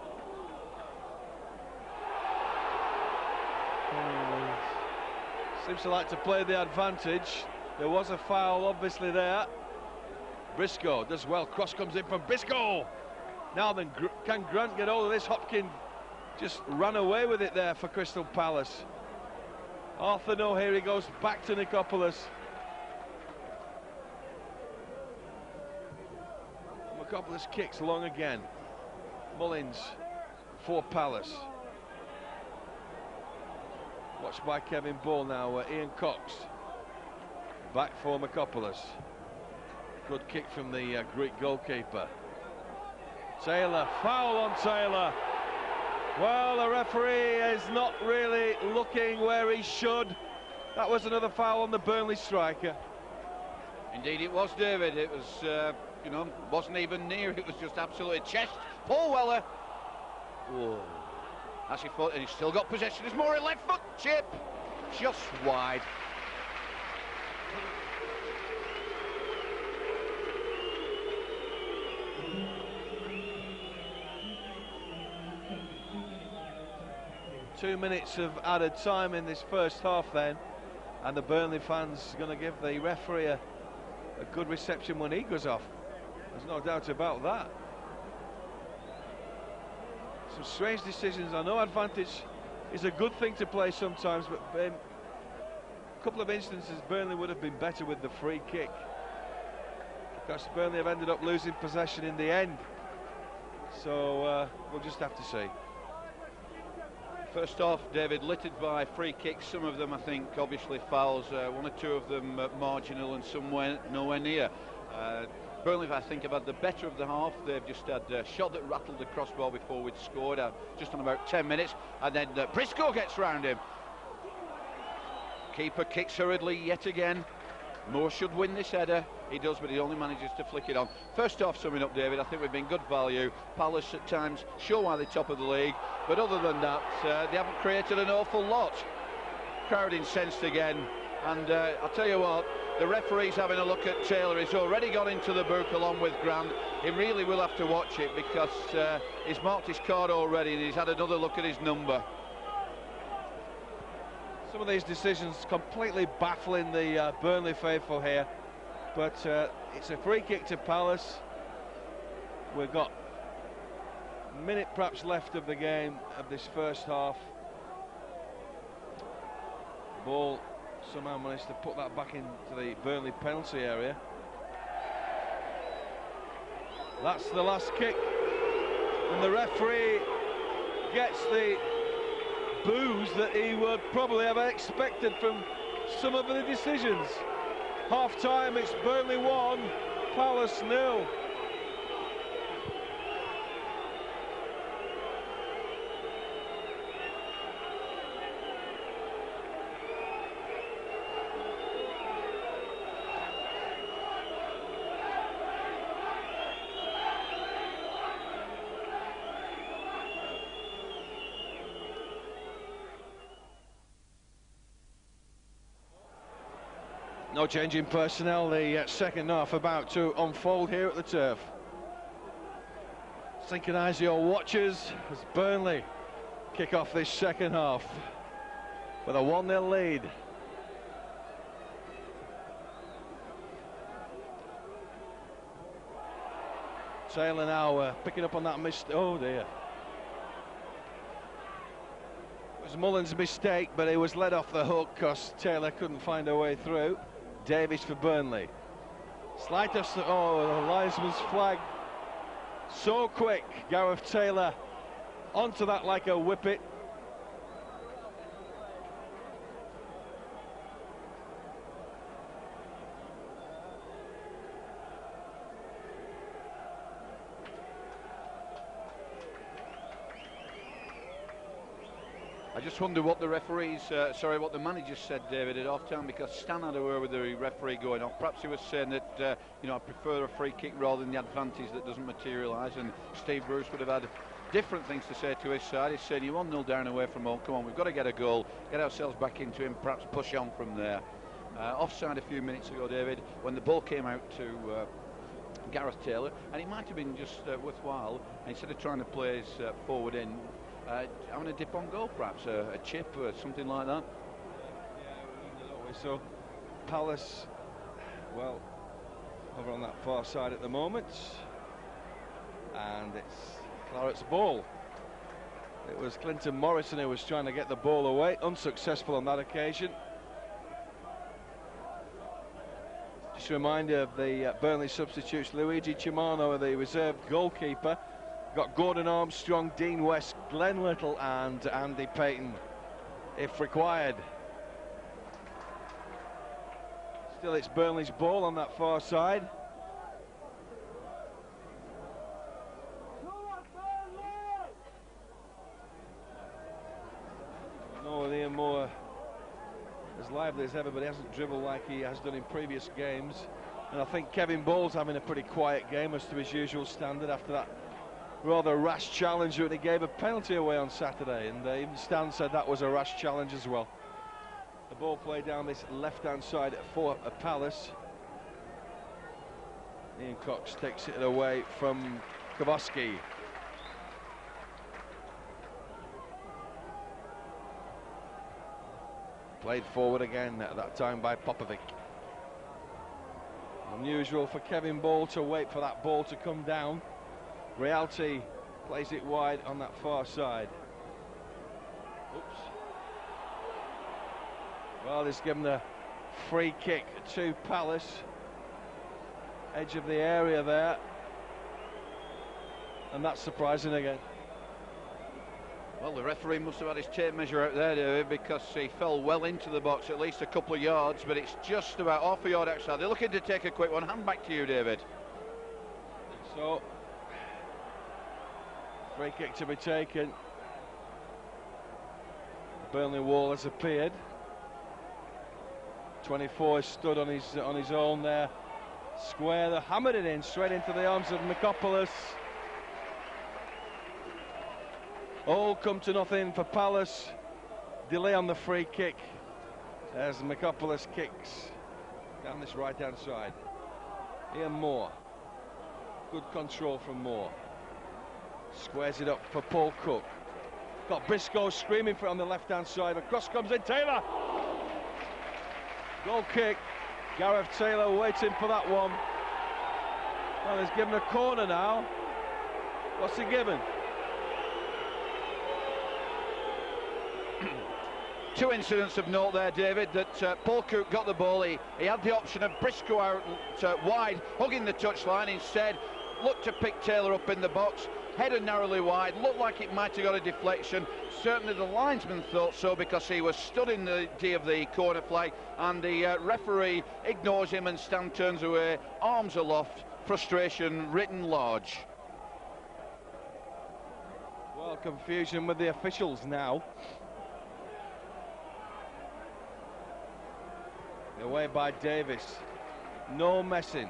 Seems to like to play the advantage. There was a foul obviously there. Briscoe does well. Cross comes in from Briscoe. Now then, can Grant get hold of this? Hopkin just ran away with it there for Crystal Palace. Arthur Gnohere, he goes back to Michopoulos. Michopoulos kicks long again. Mullins for Palace. Watched by Kevin Ball now. Ian Cox back for Michopoulos. Good kick from the Greek goalkeeper. Taylor, foul on Taylor. Well, the referee is not really looking where he should. That was another foul on the Burnley striker. Indeed it was, David. It was, you know, wasn't even near. It was just absolutely chest. Paul Weller. Whoa. That's his foot, and he's still got possession. There's more left foot chip. Just wide. Two minutes of added time in this first half then, and the Burnley fans are going to give the referee a good reception when he goes off. There's no doubt about that. Some strange decisions. I know advantage is a good thing to play sometimes, but a couple of instances Burnley would have been better with the free kick, because Burnley have ended up losing possession in the end. So we'll just have to see. First off, David, littered by free kicks. Some of them, I think, obviously fouls. One or two of them marginal and somewhere nowhere near. Burnley, I think, have had the better of the half. They've just had a shot that rattled the crossbar before we'd scored, just on about 10 minutes. And then Briscoe gets round him. Keeper kicks hurriedly yet again. Moore should win this header. He does, but he only manages to flick it on. First off, summing up, David, I think we've been good value. Palace at times show why they're top of the league, but other than that, they haven't created an awful lot. Crowd incensed again, and I'll tell you what, the referee's having a look at Taylor. He's already gone into the book along with Grant. He really will have to watch it, because he's marked his card already and he's had another look at his number. Some of these decisions completely baffling the Burnley faithful here, but it's a free kick to Palace. We've got a minute perhaps left of the game of this first half. Ball somehow managed to put that back into the Burnley penalty area. That's the last kick, and the referee gets the boos that he would probably have expected from some of the decisions. Half time, it's Burnley 1, Palace 0. No change in personnel, the second half about to unfold here at the Turf. Synchronise your watches as Burnley kick off this second half with a 1-0 lead. Taylor now picking up on that mistake. Oh dear. It was Mullins' mistake, but he was led off the hook because Taylor couldn't find a way through. Davies for Burnley. Slightest, oh, the linesman's flag. So quick, Gareth Taylor onto that like a whippet. I just wonder what the referees, what the manager said, David, at half-time, because Stan had a word with the referee going off. Perhaps he was saying that, I prefer a free kick rather than the advantage that doesn't materialise, and Steve Bruce would have had different things to say to his side. He's saying, you're 1-0 down away from home, come on, we've got to get a goal, get ourselves back into him, perhaps push on from there. Offside a few minutes ago, David, when the ball came out to Gareth Taylor, and it might have been just worthwhile, instead of trying to play his forward in, having a dip on goal, perhaps a chip or something like that. Yeah, so Palace, well, over on that far side at the moment, and it's Claret's ball. It was Clinton Morrison who was trying to get the ball away, unsuccessful on that occasion. Just a reminder of the Burnley substitutes: Luigi Cimano, the reserve goalkeeper. Got Gordon Armstrong, Dean West, Glen Little and Andy Payton if required. Still it's Burnley's ball on that far side. No, Ian Moore as lively as ever, but he hasn't dribbled like he has done in previous games. And I think Kevin Ball's having a pretty quiet game as to his usual standard after that rather rash challenge when he gave a penalty away on Saturday, and even Stan said that was a rash challenge as well. The ball played down this left-hand side for Palace. Ian Cox takes it away from Kirovski. Played forward again at that time by Popovic. Unusual for Kevin Ball to wait for that ball to come down. Riihilahti plays it wide on that far side. Oops. Well, he's given a free kick to Palace. Edge of the area there. And that's surprising again. Well, the referee must have had his tape measure out there, David, because he fell well into the box, at least a couple of yards, but it's just about half a yard outside. They're looking to take a quick one. Hand back to you, David. So, free kick to be taken. The Burnley wall has appeared. 24 stood on his own there. Square, they hammered it in straight into the arms of Michopoulos. All come to nothing for Palace. Delay on the free kick as Michopoulos kicks down this right-hand side. Ian Moore. Good control from Moore. Squares it up for Paul Cook. Got Briscoe screaming for it on the left-hand side. Across comes in Taylor. Goal kick. Gareth Taylor waiting for that one. Well, he's given a corner now. What's he given? Two incidents of note there, David, that Paul Cook got the ball. He had the option of Briscoe out wide, hugging the touchline. Instead, looked to pick Taylor up in the box. Headed narrowly wide, looked like it might have got a deflection. Certainly the linesman thought so, because he was stood in the D of the corner flag, and the referee ignores him and Stan turns away, arms aloft, frustration written large. Well, confusion with the officials now. Away by Davis. No messing.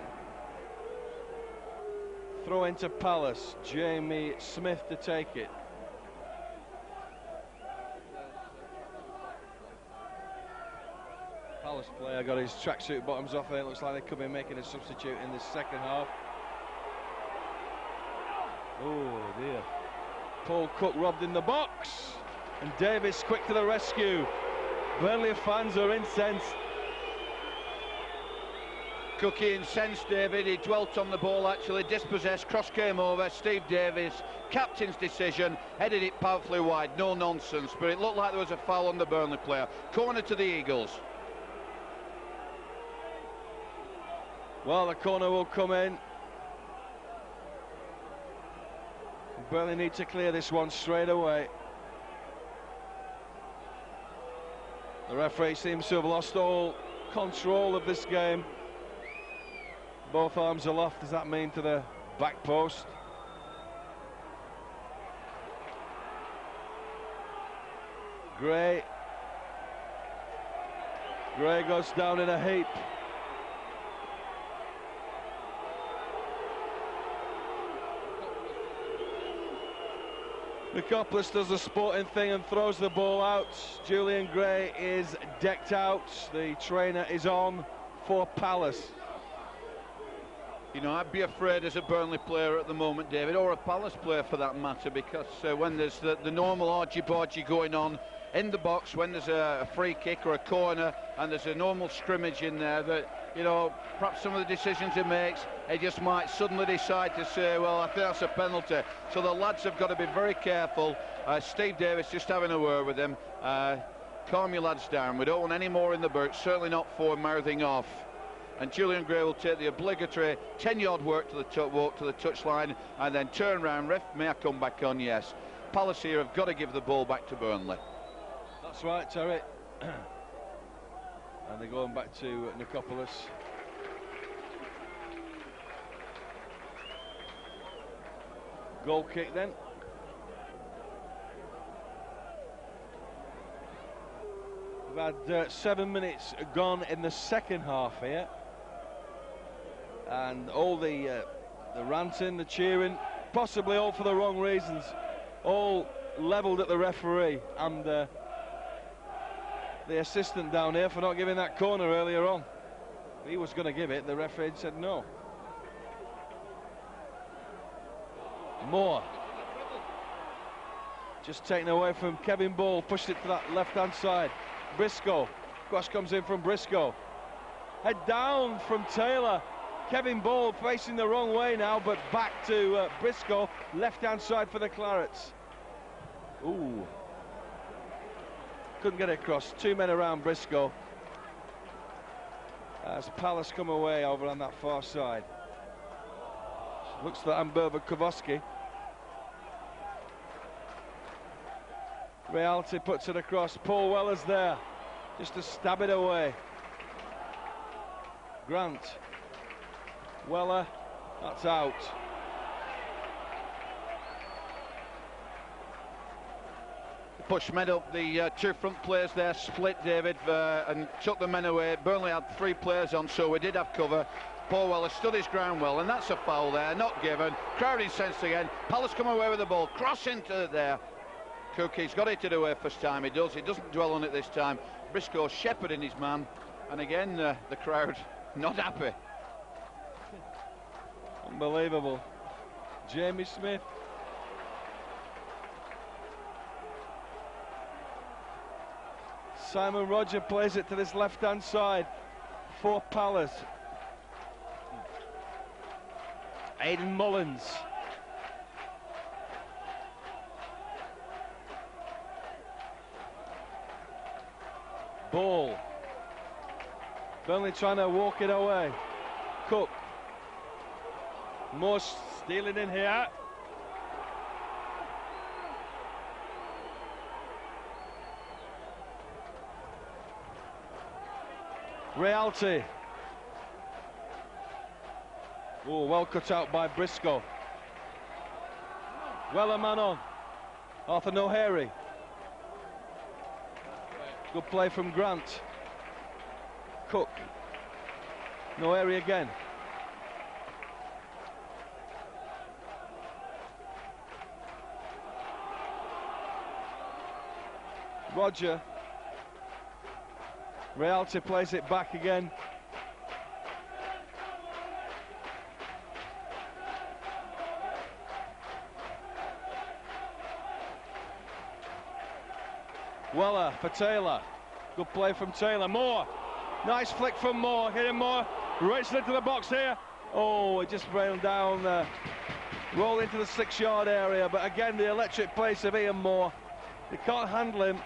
Throw into Palace. Jamie Smith to take it. Palace player got his tracksuit bottoms off, and it looks like they could be making a substitute in the second half. Oh dear. Paul Cook robbed in the box, and Davis quick to the rescue. Burnley fans are incensed. Cookie incensed, David. He dwelt on the ball, actually dispossessed, cross came over. Steve Davis, captain's decision, headed it powerfully wide. No nonsense, but it looked like there was a foul on the Burnley player. Corner to the Eagles. Well, the corner will come in. Burnley need to clear this one straight away. The referee seems to have lost all control of this game. Both arms aloft. Does that mean to the back post? Gray goes down in a heap. Michopoulos does the sporting thing and throws the ball out. Julian Gray is decked out. The trainer is on for Palace. You know, I'd be afraid as a Burnley player at the moment, David, or a Palace player for that matter, because when there's the normal argy-bargy going on in the box, when there's a free kick or a corner and there's a normal scrimmage in there, that, you know, perhaps some of the decisions he makes, he just might suddenly decide to say, well, I think that's a penalty. So the lads have got to be very careful. Steve Davis just having a word with him. Calm your lads down. We don't want any more in the book, certainly not for mouthing off. And Julian Gray will take the obligatory 10-yard walk to the touchline and then turn round. Ref, may I come back on? Yes. Palace here have got to give the ball back to Burnley. That's right, Terry. And they're going back to Michopoulos. Goal kick then. We've had 7 minutes gone in the second half here. And all the ranting, the cheering, possibly all for the wrong reasons, all levelled at the referee and the assistant down here for not giving that corner earlier on. He was going to give it, the referee said no. Moore. Just taken away from Kevin Ball, pushed it to that left-hand side. Briscoe, cross comes in from Briscoe. Head down from Taylor. Kevin Ball facing the wrong way now, but back to Briscoe, left-hand side for the Clarets. Ooh. Couldn't get it across. Two men around Briscoe. As Palace come away over on that far side. Looks for Kirovski. Riihilahti puts it across. Paul Weller's there, just to stab it away. Grant. Weller, that's out. Push men up, the two front players there split, David, and took the men away. Burnley had three players on, so we did have cover. Paul Weller stood his ground well, and that's a foul there, not given. Crowd incensed again. Palace come away with the ball, cross into there. Cookie's got it away first time, he doesn't dwell on it this time. Briscoe shepherding his man, and again the crowd not happy. Unbelievable. Jamie Smith. Simon Rodger plays it to this left-hand side for Palace. Hayden Mullins. Ball. Burnley trying to walk it away. Cook. Moore stealing in here. Riihilahti. Oh, well cut out by Briscoe. Well, a man on. Gnohere. Good play from Grant. Cook. Gnohere again. Rodger. Riihilahti plays it back again. Weller for Taylor. Good play from Taylor. Moore. Nice flick from Moore. Hitting Moore. Racing into the box here. Oh, it just railed down. Rolled into the 6-yard area. But again, the electric pace of Ian Moore. They can't handle him.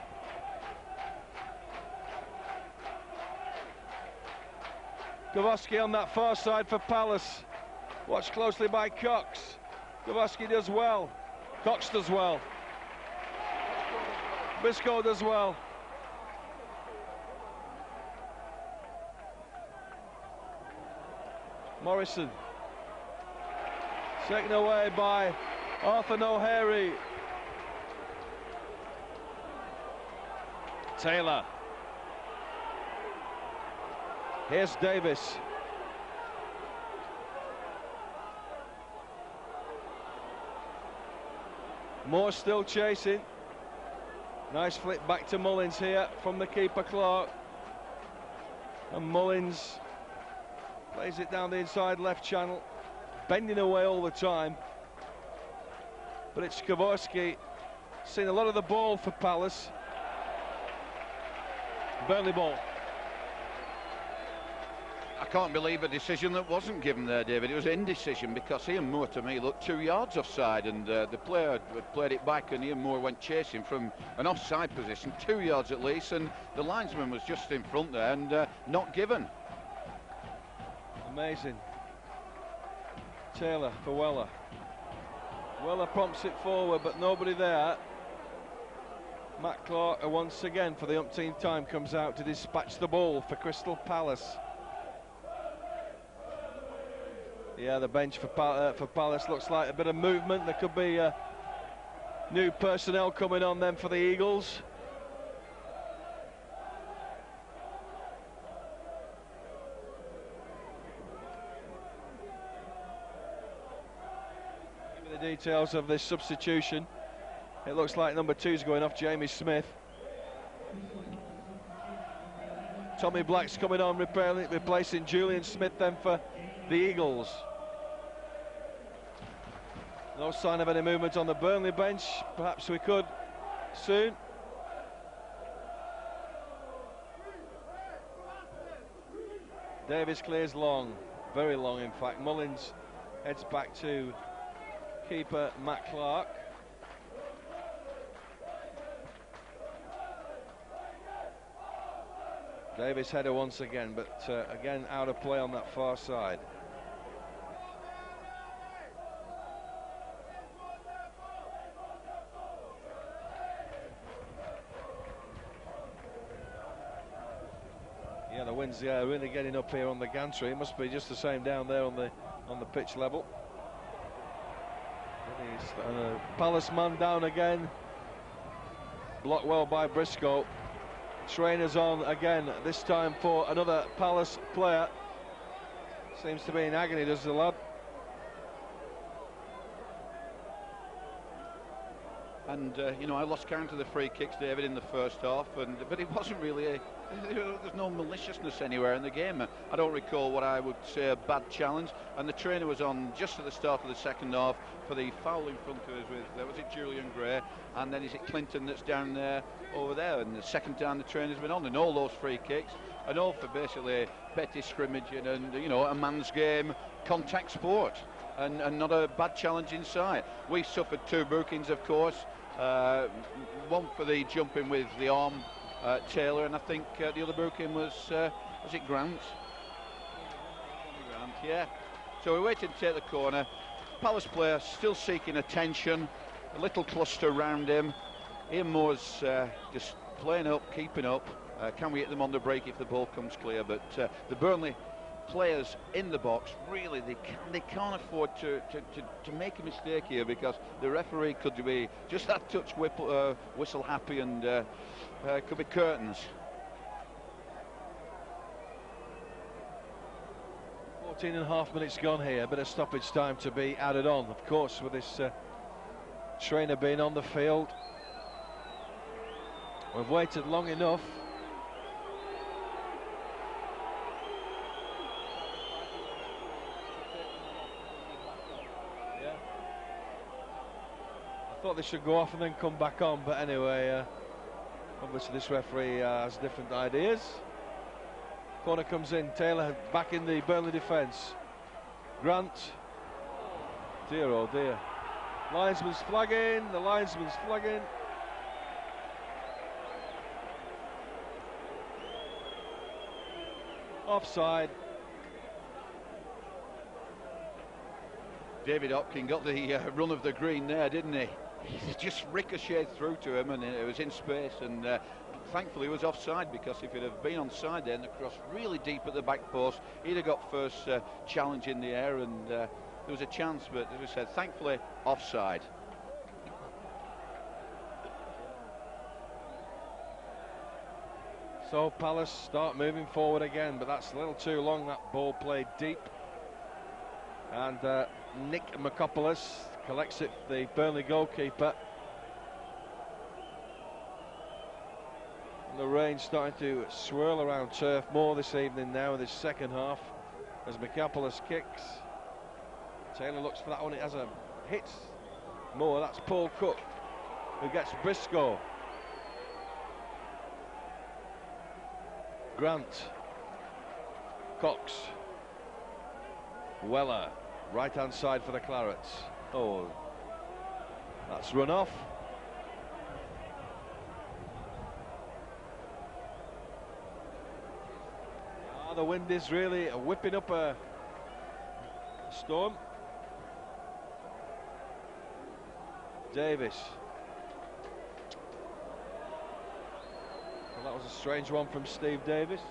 Kirovski on that far side for Palace. Watched closely by Cox. Kirovski does well. Cox does well. Briscoe does well. Morrison. Taken away by Gnohere. Taylor. Here's Davis. Moore still chasing. Nice flick back to Mullins here from the keeper, Clarke. And Mullins plays it down the inside left channel, bending away all the time. But it's Kirovski. Seen a lot of the ball for Palace. Burnley ball. I can't believe a decision that wasn't given there, David. It was indecision, because Ian Moore, to me, looked 2 yards offside, and the player played it back, and Ian Moore went chasing from an offside position, 2 yards at least, and the linesman was just in front there and not given. Amazing. Taylor for Weller. Weller prompts it forward, but nobody there. Matt Clarke once again, for the umpteenth time, comes out to dispatch the ball for Crystal Palace. Yeah, the bench for Palace looks like a bit of movement. There could be new personnel coming on then for the Eagles. Give me the details of this substitution. It looks like number 2's going off, Jamie Smith. Tommy Black's coming on, replacing Julian Smith then for the Eagles. No sign of any movement on the Burnley bench. Perhaps we could soon. Davis clears long, very long in fact. Mullins heads back to keeper Matt Clarke. Davis header once again, but again out of play on that far side. Yeah, the wind's really getting up here on the gantry. It must be just the same down there on the pitch level. Palace man down again. Blocked well by Briscoe. Trainers on again, this time for another Palace player. Seems to be in agony, does the lad. And you know, I lost count of the free kicks, David, in the first half, but it wasn't really there's no maliciousness anywhere in the game. I don't recall what I would say a bad challenge, and the trainer was on just at the start of the second half for the foul in front of us with, was it Julian Gray, and then is it Clinton that's down there over there, and the second time the trainer's been on, and all those free kicks, and all for basically petty scrimmaging and, you know, a man's game, contact sport, and not a bad challenge inside. We suffered 2 bookings, of course, one for the jumping with the arm Taylor, and I think the other booking was it Grant? Grant, yeah. So we're waiting to take the corner. Palace player still seeking attention, a little cluster around him. Ian Moore's just playing up, keeping up. Can we hit them on the break if the ball comes clear? But the Burnley players in the box, really, they can't afford to make a mistake here, because the referee could be just that touch whistle happy, and could be curtains. 14.5 minutes gone here, a bit of stoppage time to be added on, of course, with this trainer being on the field. We've waited long enough. I thought they should go off and then come back on, but anyway, obviously this referee has different ideas. Corner comes in, Taylor back in the Burnley defence. Grant, dear oh dear. Linesman's flagging, the linesman's flagging. Offside. David Hopkin got the run of the green there, didn't he? He just ricocheted through to him, and it was in space, and thankfully it was offside, because if it had been onside then, the cross really deep at the back post, he'd have got first challenge in the air, and there was a chance, but as I said, thankfully offside. So Palace start moving forward again, but that's a little too long. That ball played deep, and Michopoulos collects it, the Burnley goalkeeper. And the rain starting to swirl around Turf Moor this evening now in this second half, as Michopoulos kicks. Taylor looks for that one, it has a hit. Moore, that's Paul Cook, who gets Briscoe. Grant, Cox, Weller, right hand side for the Clarets. Oh, that's run off. The wind is really whipping up a storm. Davis. Well, that was a strange one from Steve Davis.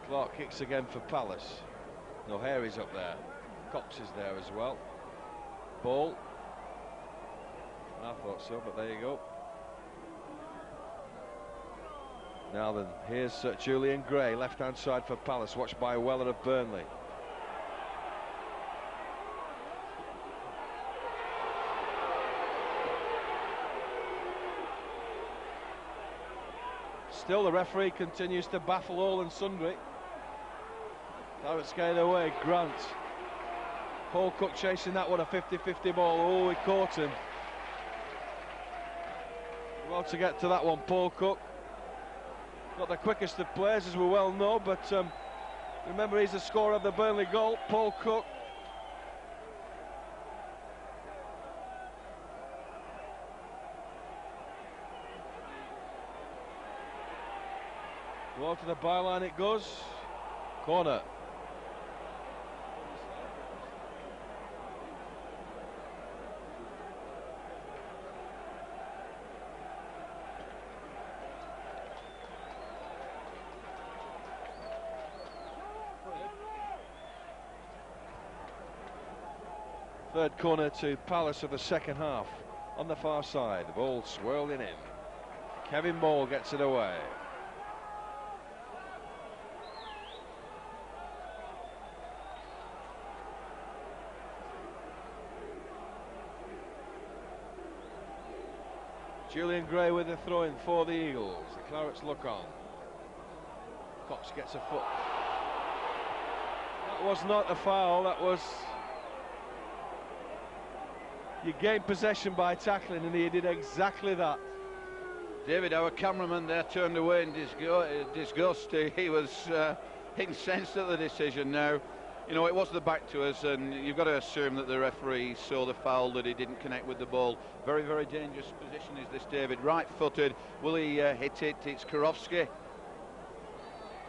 Clarke kicks again for Palace. Gnohere is up there. Cox is there as well. Ball. I thought so, but there you go. Now then, here's Julian Gray, left-hand side for Palace, watched by Weller of Burnley. Still, the referee continues to baffle all and sundry. Clarets getting away. Grant. Paul Cook chasing that one, a 50-50 ball. Oh, he caught him. Well, to get to that one, Paul Cook. Not the quickest of players, as we well know, but remember, he's the scorer of the Burnley goal, Paul Cook. Well, to the byline it goes. Corner. Third corner to Palace of the second half. On the far side, the ball swirling in. Kevin Ball gets it away. Julian Gray with a throw-in for the Eagles. The Clarets look on. Cox gets a foot. That was not a foul, that was... You gained possession by tackling, and he did exactly that. David, our cameraman there, turned away in disgust. He was incensed at the decision now. You know, it was the back to us, and you've got to assume that the referee saw the foul, that he didn't connect with the ball. Very, very dangerous position is this, David. Right-footed. Will he hit it? It's Kirovski.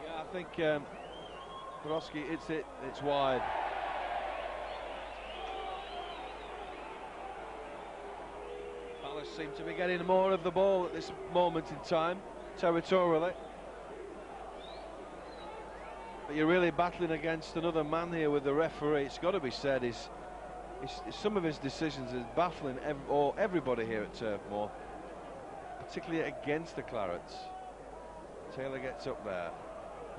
Yeah, I think Kirovski hits it. It's wide. Palace seem to be getting more of the ball at this moment in time, territorially. But you're really battling against another man here with the referee. It's got to be said, some of his decisions is baffling everybody here at Turf Moor, particularly against the Clarets. Taylor gets up there.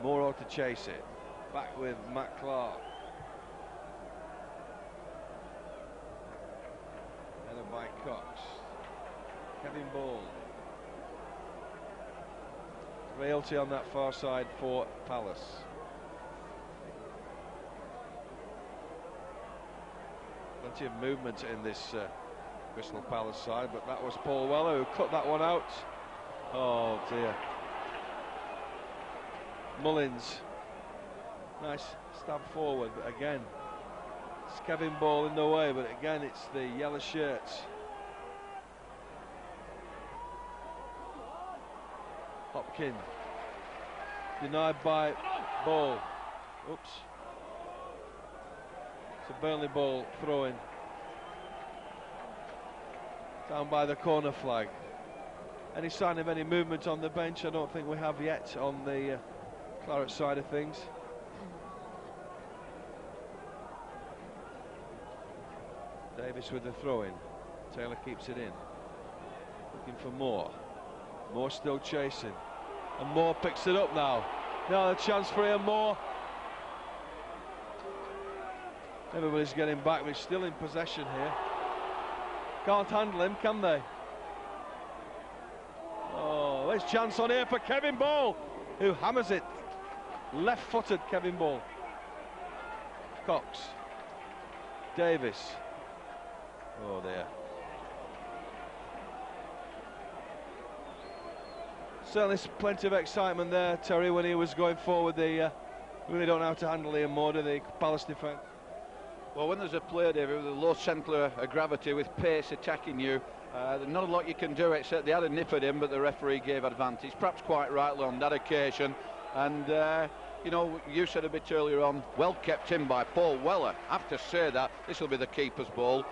Moore to chase it. Back with Matt Clarke. Headed by Cox. Kevin Ball. Riihilahti on that far side for Palace. Plenty of movement in this Crystal Palace side, but that was Paul Weller who cut that one out. Oh dear. Mullins, nice stab forward, but again it's Kevin Ball in the way, but again it's the yellow shirts. Hopkin denied by Ball. Oops. It's a Burnley ball throw-in. Down by the corner flag. Any sign of any movement on the bench? I don't think we have yet on the Claret side of things. Davis with the throw-in. Taylor keeps it in. Looking for Moore. Moore still chasing. And Moore picks it up now. Now a chance for Ian Moore. Everybody's getting back, but he's still in possession here. Can't handle him, can they? Oh, there's chance on here for Kevin Ball, who hammers it. Left-footed Kevin Ball. Cox. Davis. Oh dear. Certainly plenty of excitement there, Terry, when he was going forward. They really don't know how to handle Ian Moore, do they, Palace defence? Well, when there's a player, David, with a low centre of gravity, with pace attacking you, there's not a lot you can do, except they had a nip at him, but the referee gave advantage, perhaps quite rightly on that occasion. And you know, you said a bit earlier on, well kept in by Paul Weller. I have to say that this will be the keeper's ball.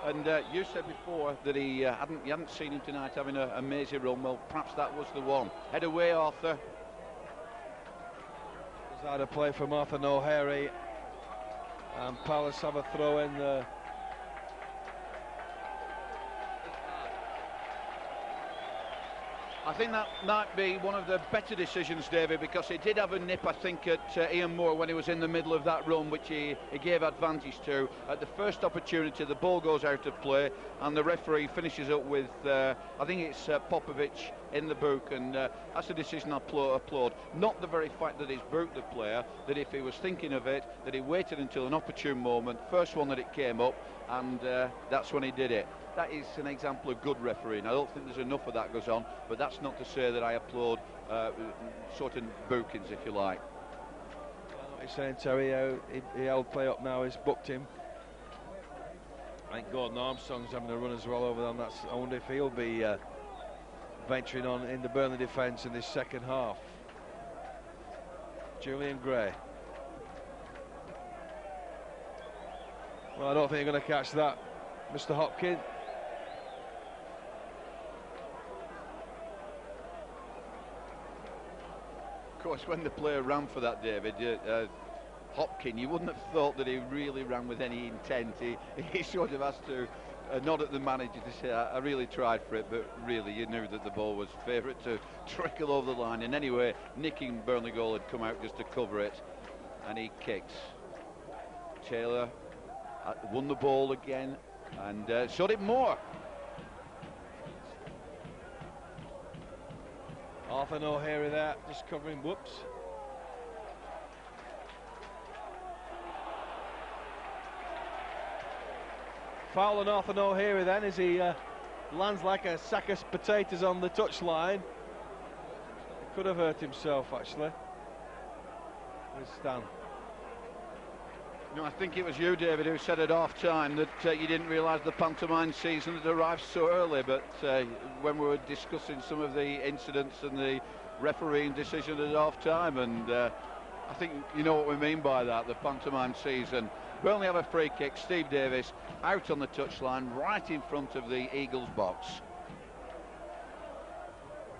And you said before that you hadn't seen him tonight having a mazy run. Well, perhaps that was the one. Head away, Arthur. There's out of play from Arthur Gnohere, and Palace have a throw in there. I think that might be one of the better decisions, David, because he did have a nip, I think, at Ian Moore when he was in the middle of that run, which he gave advantage to. At the first opportunity, the ball goes out of play, and the referee finishes up with, I think it's Popovic in the book, and that's a decision I applaud. Not the very fact that he's booked the player, that if he was thinking of it, that he waited until an opportune moment, first one that it came up, and that's when he did it. That is an example of good refereeing. I don't think there's enough of that goes on, but that's not to say that I applaud sort of bookings, if you like. Well, what you're saying, Terry, he held play up now, he's booked him. I think Gordon Armstrong's having a run as well over them. I wonder if he'll be venturing on in the Burnley defence in this second half. Julian Gray. Well, I don't think you're going to catch that, Mr. Hopkin. Of course, when the player ran for that, David, Hopkin, you wouldn't have thought that he really ran with any intent. He sort of has to nod at the manager to say, I really tried for it, but really you knew that the ball was favourite to trickle over the line. And anyway, nicking Burnley goal had come out just to cover it, and he kicks. Taylor won the ball again, and so did Moore. Arthur Gnohere there, just covering, whoops. Foul on Arthur Gnohere then, as he lands like a sack of potatoes on the touchline. He could have hurt himself, actually. Here's Stan. No, I think it was you, David, who said at half-time that you didn't realise the pantomime season had arrived so early, but when we were discussing some of the incidents and the refereeing decision at half-time, and I think you know what we mean by that, the pantomime season. Burnley have a free kick. Steve Davis out on the touchline, right in front of the Eagles box.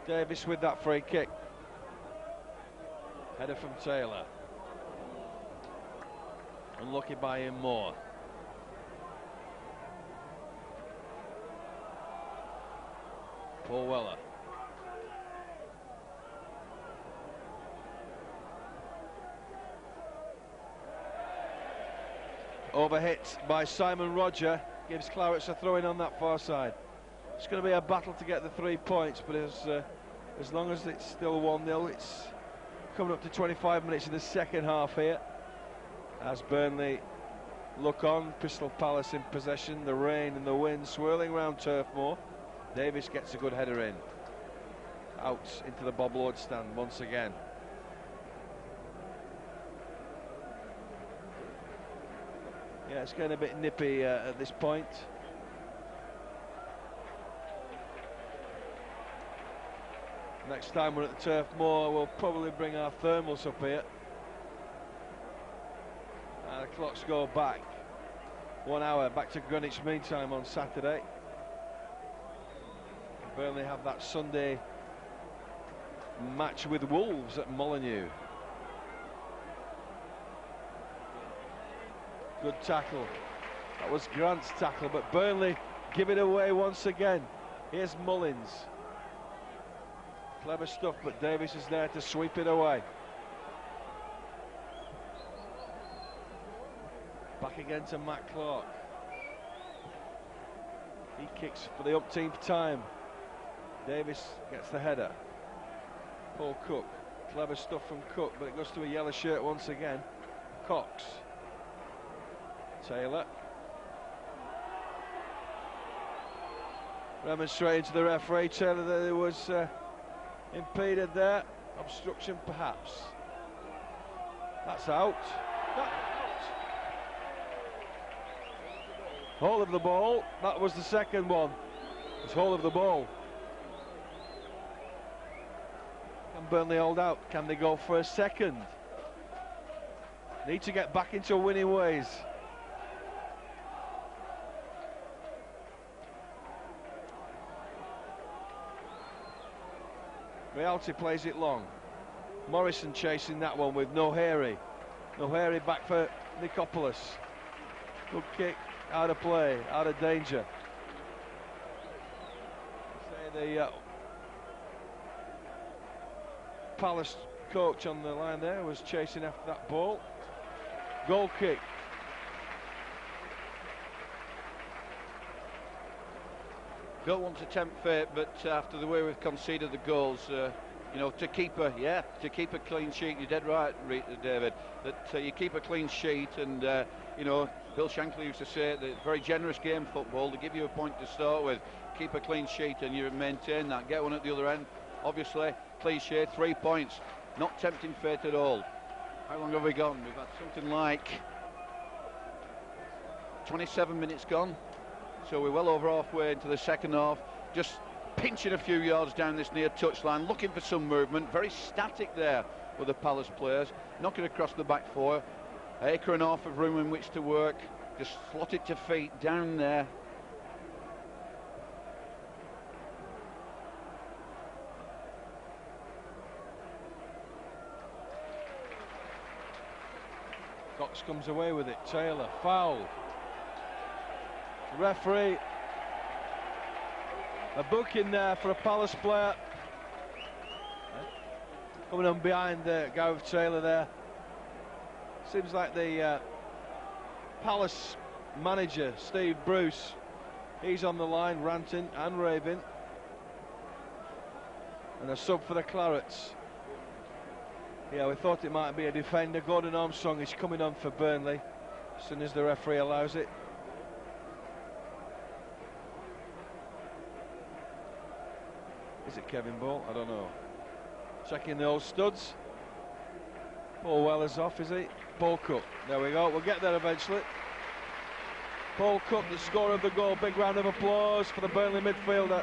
Davis with that free kick. Header from Taylor. Unlucky by him more. Paul Weller. Overhit by Simon Rodger. Gives Clarets a throw-in on that far side. It's going to be a battle to get the 3 points, but as long as it's still 1-0, it's coming up to 25 minutes in the second half here. As Burnley look on, Crystal Palace in possession, the rain and the wind swirling around Turf Moor. Davis gets a good header in. Out into the Bob Lord stand once again. Yeah, it's getting a bit nippy at this point. Next time we're at the Turf Moor, we'll probably bring our thermals up here. The clocks go back 1 hour, back to Greenwich Mean Time on Saturday. Burnley have that Sunday match with Wolves at Molineux. Good tackle. That was Grant's tackle, but Burnley give it away once again. Here's Mullins. Clever stuff, but Davis is there to sweep it away. Back again to Matt Clarke. He kicks for the umpteenth time. Davis gets the header. Paul Cook. Clever stuff from Cook, but it goes to a yellow shirt once again. Cox. Taylor. Remonstrating to the referee. Taylor, that there was impeded there. Obstruction perhaps. That's out. Whole of the ball. That was the second one. It's whole of the ball. Can Burnley hold out? Can they go for a second? Need to get back into winning ways. Riihilahti plays it long. Morrison chasing that one with Gnohere. Gnohere back for Michopoulos. Good kick. Out of play, out of danger. The Palace coach on the line there was chasing after that ball. Goal kick. Don't want to tempt fate, but after the way we've conceded the goals, you know, to keep a clean sheet. You're dead right, David. That you keep a clean sheet, and you know, Bill Shankly used to say that it's very generous game football. To give you a point to start with, keep a clean sheet, and you maintain that. Get one at the other end. Obviously, cliche, 3 points. Not tempting fate at all. How long have we gone? We've had something like 27 minutes gone. So we're well over halfway into the second half. Just pinching a few yards down this near touchline, looking for some movement. Very static there with the Palace players. Knocking across the back four. Acre and a half of room in which to work. Just slot it to feet down there. Cox comes away with it. Taylor, foul. Referee, a booking there for a Palace player. Coming on behind Gareth Taylor there. Seems like the Palace manager, Steve Bruce, he's on the line ranting and raving. And a sub for the Clarets. Yeah, we thought it might be a defender. Gordon Armstrong is coming on for Burnley as soon as the referee allows it. Is it Kevin Ball? I don't know. Checking the old studs. Paul Weller's off, is he? Paul Cook. There we go. We'll get there eventually. Paul Cook, the scorer of the goal. Big round of applause for the Burnley midfielder.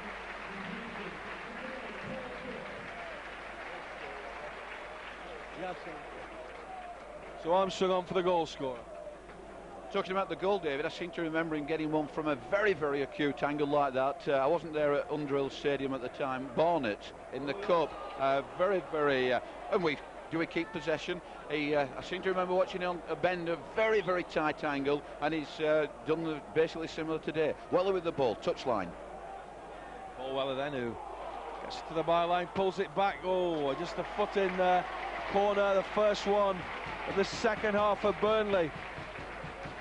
So Armstrong on for the goal scorer. Talking about the goal, David, I seem to remember him getting one from a very, very acute angle like that. I wasn't there at Underhill Stadium at the time. Barnet in the cup. Very, very... and we keep possession? I seem to remember watching on a bend, a very, very tight angle, and he's done basically similar today. Weller with the ball, touchline. Paul Weller then, who gets to the byline, pulls it back. Oh, just a foot in there. Corner, the first one of the second half for Burnley.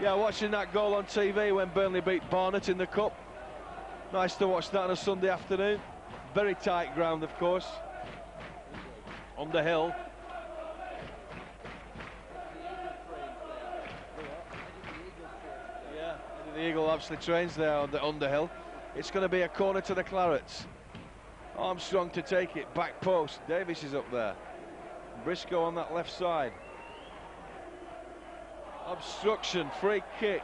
Yeah, watching that goal on TV when Burnley beat Barnet in the cup. Nice to watch that on a Sunday afternoon. Very tight ground, of course. On the hill. Yeah, the Eagle actually trains there on the Underhill. It's going to be a corner to the Clarets. Armstrong to take it, back post. Davis is up there. Briscoe on that left side. Obstruction, free kick.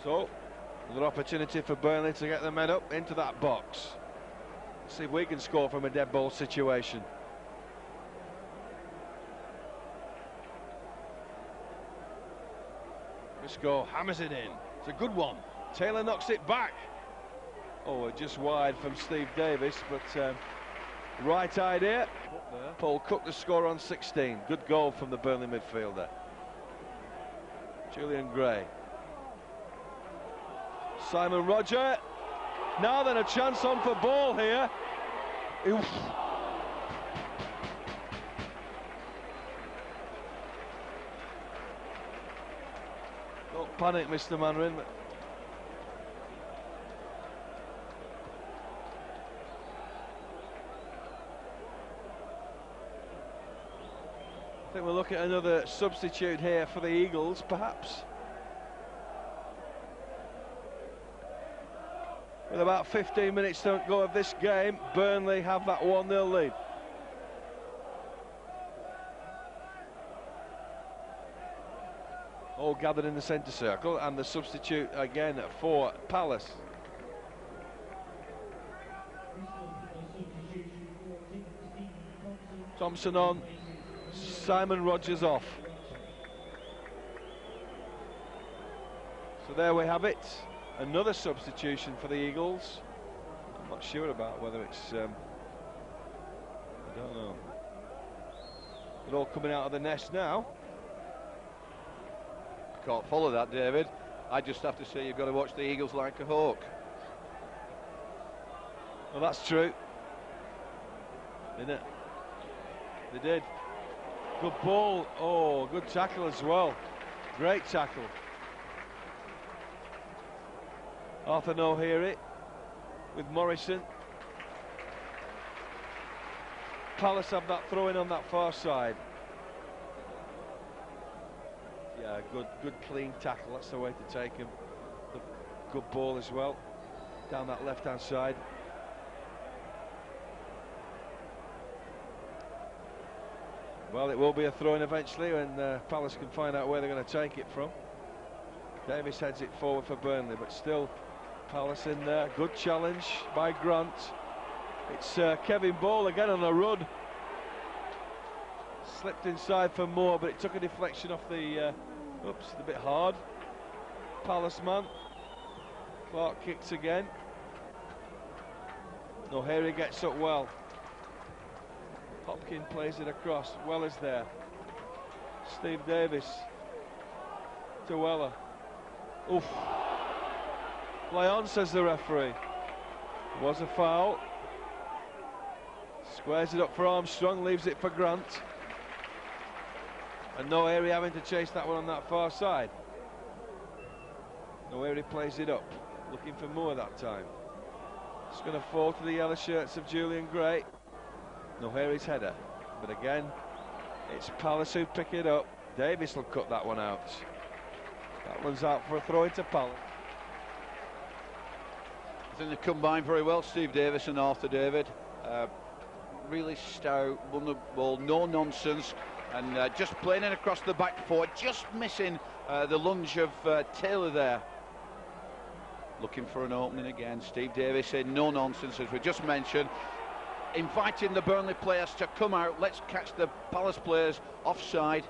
So, another opportunity for Burnley to get the men up into that box. See if we can score from a dead ball situation. Briscoe hammers it in. It's a good one. Taylor knocks it back. Oh, just wide from Steve Davis, but right idea. Paul Cook the score on 16. Good goal from the Burnley midfielder. Julian Gray. Simon Rodger. Now then, a chance on for ball here. Oof. Don't panic, Mr. Manrin. I think we'll look at another substitute here for the Eagles, perhaps. With about 15 minutes to go of this game, Burnley have that 1-0 lead. All gathered in the centre circle, and the substitute again for Palace. Thompson on. Simon Rodgers off. So there we have it. Another substitution for the Eagles. I'm not sure about whether it's... I don't know. They're all coming out of the nest now. I can't follow that, David. I just have to say you've got to watch the Eagles like a hawk. Well, that's true. Isn't it? They did. Good ball. Oh, good tackle as well. Great tackle. Arthur Gnohere with Morrison. Palace have that throw in on that far side. Yeah, good clean tackle. That's the way to take him. Good ball as well. Down that left-hand side. Well, it will be a throw-in eventually, and Palace can find out where they're going to take it from. Davis heads it forward for Burnley, but still Palace in there. Good challenge by Grant. It's Kevin Ball again on a run. Slipped inside for Moore, but it took a deflection off the... oops, a bit hard. Palace man. Clarke kicks again. Gnohere gets up well. Hopkin plays it across. Weller's there. Steve Davis to Weller. Oof. Play on, says the referee. Was a foul. Squares it up for Armstrong, leaves it for Grant. And Gnohere having to chase that one on that far side. Gnohere plays it up, looking for more that time. It's going to fall to the yellow shirts of Julian Gray. Gnohere's header, but again it's Palace who pick it up. Davis will cut that one out. That one's out for a throw into Palace. It's think they combine very well, Steve Davis and Arthur David. Really stout, won the ball, no nonsense, and just playing in across the back foot, just missing the lunge of Taylor there. Looking for an opening again. Steve Davis saying no nonsense, as we just mentioned, inviting the Burnley players to come out. Let's catch the Palace players offside.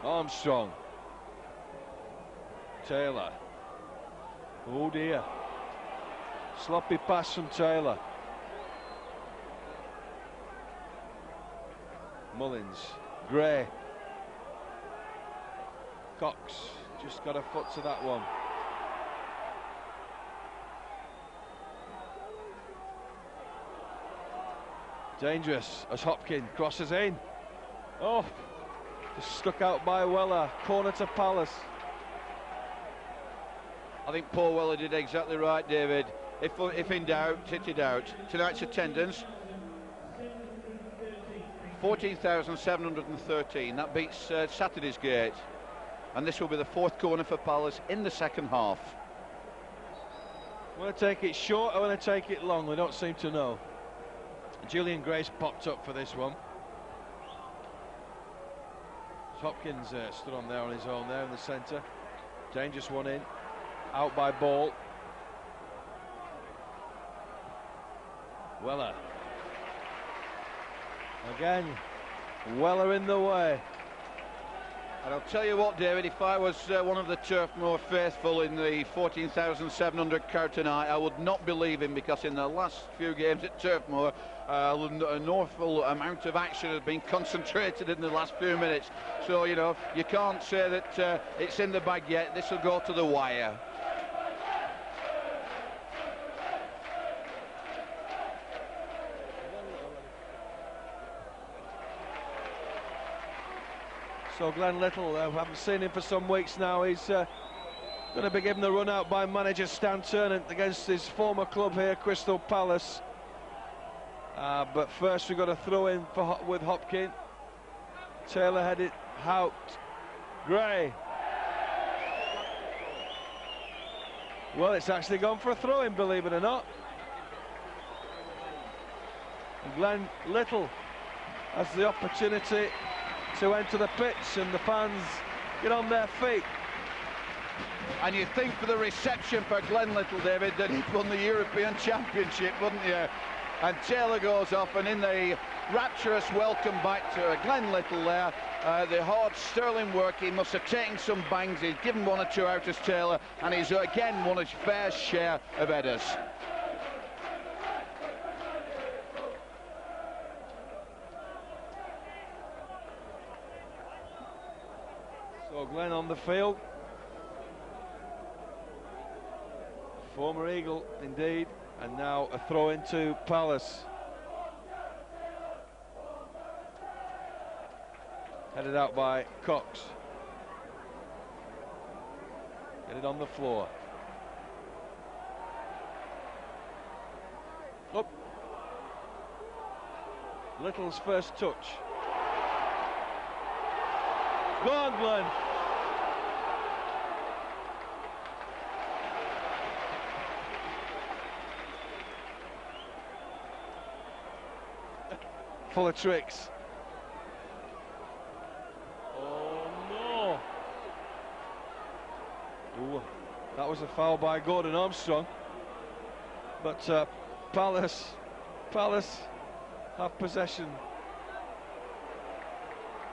Armstrong. Taylor. Oh dear. Sloppy pass from Taylor. Mullins. Gray. Cox. Just got a foot to that one. Dangerous as Hopkin crosses in. Oh, just stuck out by Weller. Corner to Palace. I think Paul Weller did exactly right, David. If in doubt, sit it out. Tonight's attendance, 14,713. That beats Saturday's gate. And this will be the fourth corner for Palace in the second half. Want to take it short or want to take it long? We don't seem to know. Julian Gray's popped up for this one. Hopkins stood on there on his own there in the centre. Dangerous one in. Out by Ball. Weller. Again, Weller in the way. And I'll tell you what, David, if I was one of the Turf Moor faithful in the 14,700 crowd tonight, I would not believe him, because in the last few games at Turf Moor, an awful amount of action has been concentrated in the last few minutes. So, you know, you can't say that it's in the bag yet. This will go to the wire. So Glen Little, I haven't seen him for some weeks now. He's going to be given the run out by manager Stan Turnant against his former club here, Crystal Palace. But first we've got to throw in with Hopkin. Taylor headed out. Gray. Well, it's actually gone for a throw-in, believe it or not. And Glen Little has the opportunity to enter the pitch, and the fans get on their feet. And you think for the reception for Glen Little, David, that he'd won the European Championship, wouldn't you? And Taylor goes off, and in the rapturous welcome back to Glen Little there, the hard sterling work, he must have taken some bangs. He's given one or two out as Taylor, and he's again won his fair share of headers. So Glen on the field. Former Eagle indeed, and now a throw into Palace. Headed out by Cox. Get it on the floor. Up. Little's first touch. Go on, Glen. Full of tricks. Oh no! Ooh, that was a foul by Gordon Armstrong. But Palace have possession.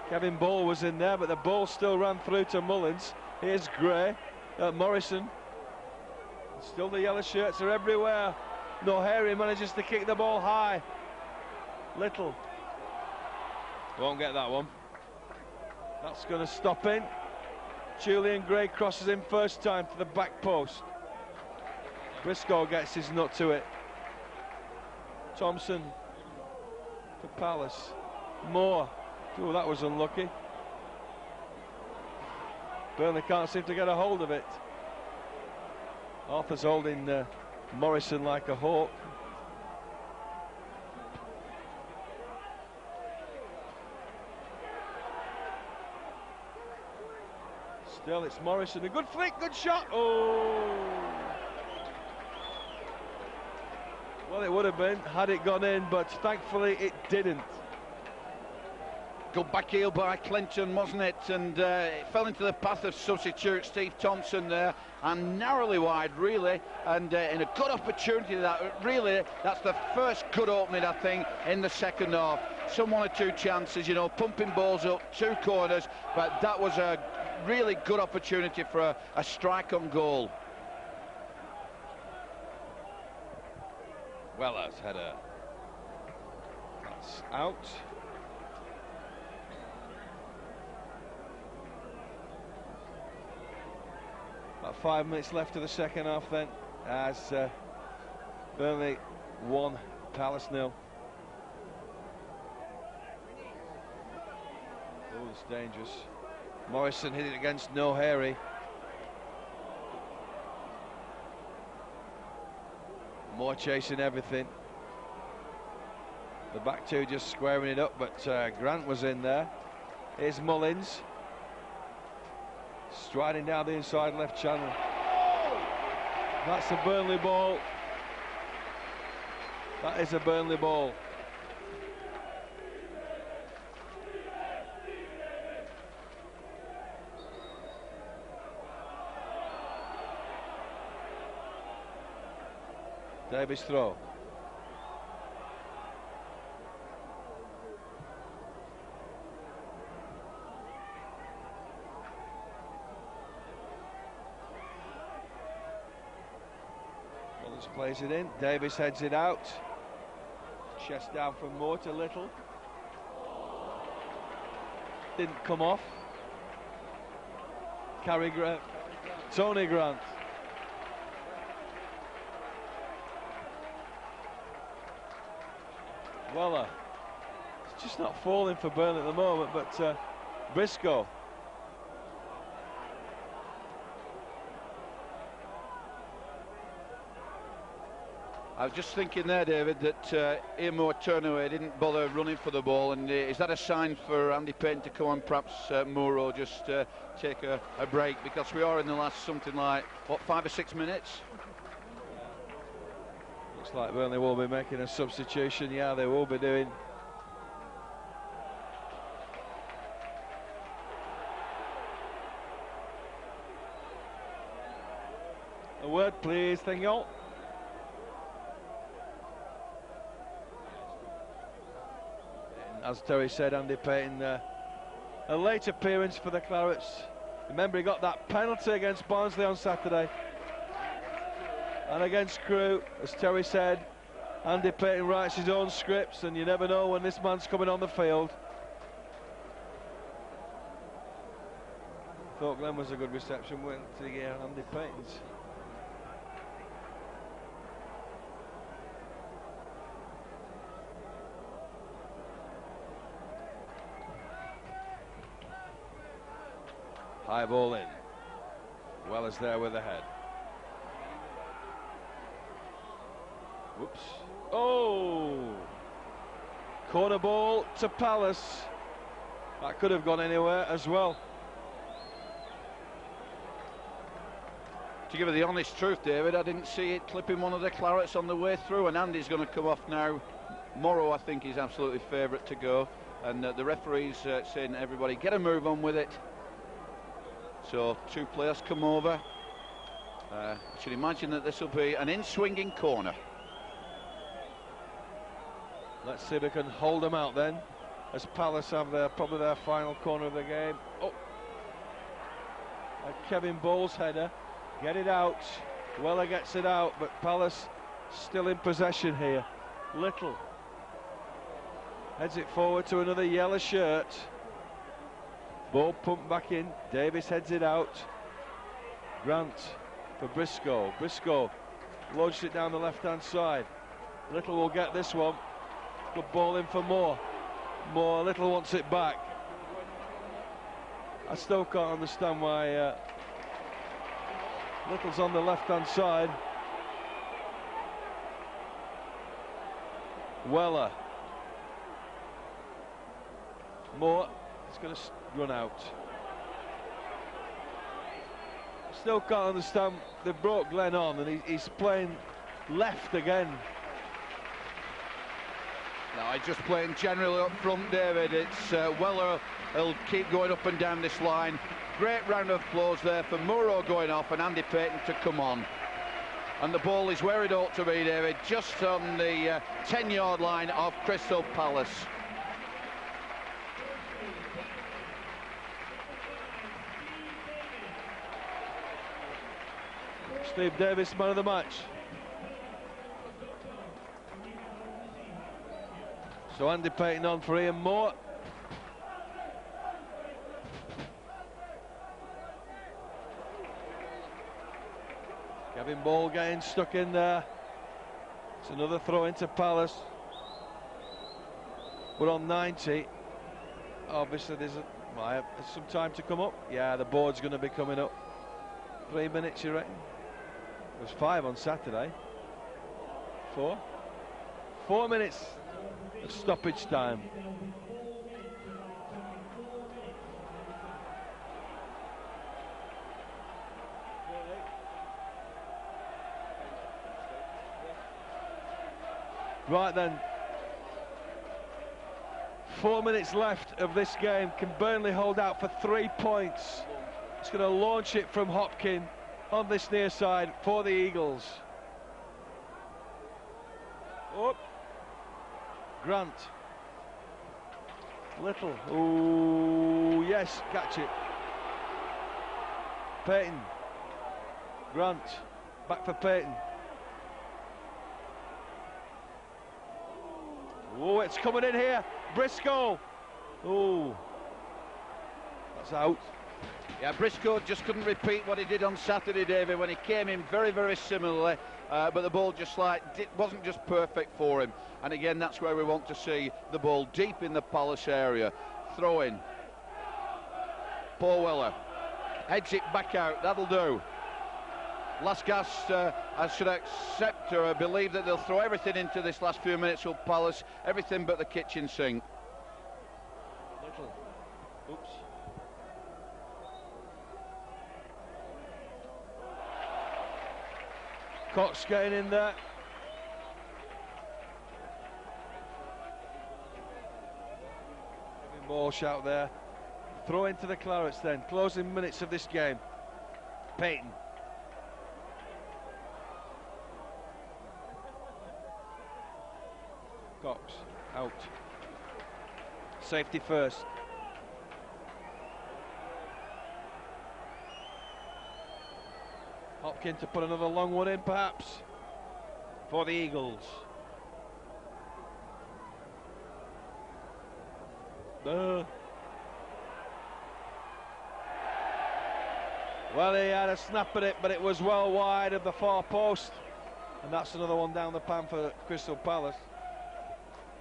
Kevin Ball was in there, but the ball still ran through to Mullins. Here's Gray, Morrison. Still the yellow shirts are everywhere. Gnohere manages to kick the ball high. Little. Won't get that one. That's going to stop in. Julian Gray crosses in first time to the back post. Briscoe gets his nut to it. Thompson for Palace. Moore. Oh, that was unlucky. Burnley can't seem to get a hold of it. Arthur's holding Morrison like a hawk. Still, it's Morrison. A good flick, good shot. Oh! Well, it would have been had it gone in, but thankfully it didn't. Good back heel by Clinton, wasn't it? And it fell into the path of substitute Steve Thompson there, and narrowly wide, really. And in a good opportunity, that's the first good opening, I think, in the second half. Some 1 or 2 chances, you know, pumping balls up, 2 corners, but that was a really good opportunity for a strike on goal. Weller's header. That's out. About 5 minutes left of the second half then, as Burnley 1, Palace 0. Oh, it's dangerous. Morrison hit it against Gnohere. Moore chasing everything. The back two just squaring it up, but Grant was in there. Here's Mullins. Striding down the inside left channel. That's a Burnley ball. That is a Burnley ball. Davies throw. Mullins plays it in. Davies heads it out. Chest down from Moore to Little. Didn't come off. Tony Grant. Weller, it's just not falling for Burnley at the moment, but Briscoe. I was just thinking there, David, that Ian Moore turned away, didn't bother running for the ball, and is that a sign for Andy Payton to come on, perhaps Moore, or just take a break, because we are in the last something like, what, 5 or 6 minutes? Looks like Burnley will be making a substitution. Yeah, they will be doing. A word, please, thank you all. As Terry said, Andy Payton, a late appearance for the Clarets. Remember, he got that penalty against Barnsley on Saturday. And against Crewe, as Terry said, Andy Payton writes his own scripts, and you never know when this man's coming on the field. Thought Glen was a good reception, went to Andy Payton's. High ball in. Weller's there with the head. Whoops. Oh! Corner ball to Palace. That could have gone anywhere as well. To give you the honest truth, David, I didn't see it clipping one of the Clarets on the way through, and Andy's going to come off now. Morrow, I think, is absolutely favourite to go, and the referee's saying to everybody, get a move on with it. So 2 players come over. I should imagine that this will be an in-swinging corner. Let's see if we can hold them out then, as Palace have probably their final corner of the game. Oh, a Kevin Bowles header, get it out. Weller gets it out, but Palace still in possession here. Little heads it forward to another yellow shirt. Ball pumped back in. Davies heads it out. Grant for Briscoe. Briscoe lodged it down the left-hand side. Little will get this one. Good ball in for Moore. Moore, Little wants it back. I still can't understand why Little's on the left-hand side. Weller. Moore is going to run out. still can't understand. They brought Glen on and he's playing left again. No, he's just playing generally up front, David. It's Weller, he'll keep going up and down this line. Great round of applause there for Muro going off and Andy Payton to come on. And the ball is where it ought to be, David, just on the 10-yard line of Crystal Palace. Steve Davis, man of the match. So Andy Payton on for Ian Moore. Gavin Ball getting stuck in there. It's another throw into Palace. We're on 90. Obviously there's some time to come up. Yeah, the board's going to be coming up. 3 minutes, you reckon? It was 5 on Saturday. 4. 4 minutes of stoppage time. Right then, 4 minutes left of this game. Can Burnley hold out for 3 points? It's going to launch it from Hopkin on this near side for the Eagles. Up. Grant. Little. Oh, yes, catch it. Payton. Grant. Back for Payton. Oh, it's coming in here. Briscoe. Oh, that's out. Yeah, Briscoe just couldn't repeat what he did on Saturday, David, when he came in very, very similarly, but the ball just wasn't just perfect for him. And again, that's where we want to see the ball, deep in the Palace area. Throw in. Paul Weller heads it back out. That'll do. Last gasp, I should accept or believe that they'll throw everything into this last few minutes of Palace, everything but the kitchen sink. Little. Oops. Cox getting in there. Giving more shout there. Throw into the Clarets then. Closing minutes of this game. Payton. Cox out. Safety first. Hopkin to put another long one in, perhaps, for the Eagles. Well, he had a snap at it, but it was well wide of the far post. And that's another one down the pan for Crystal Palace.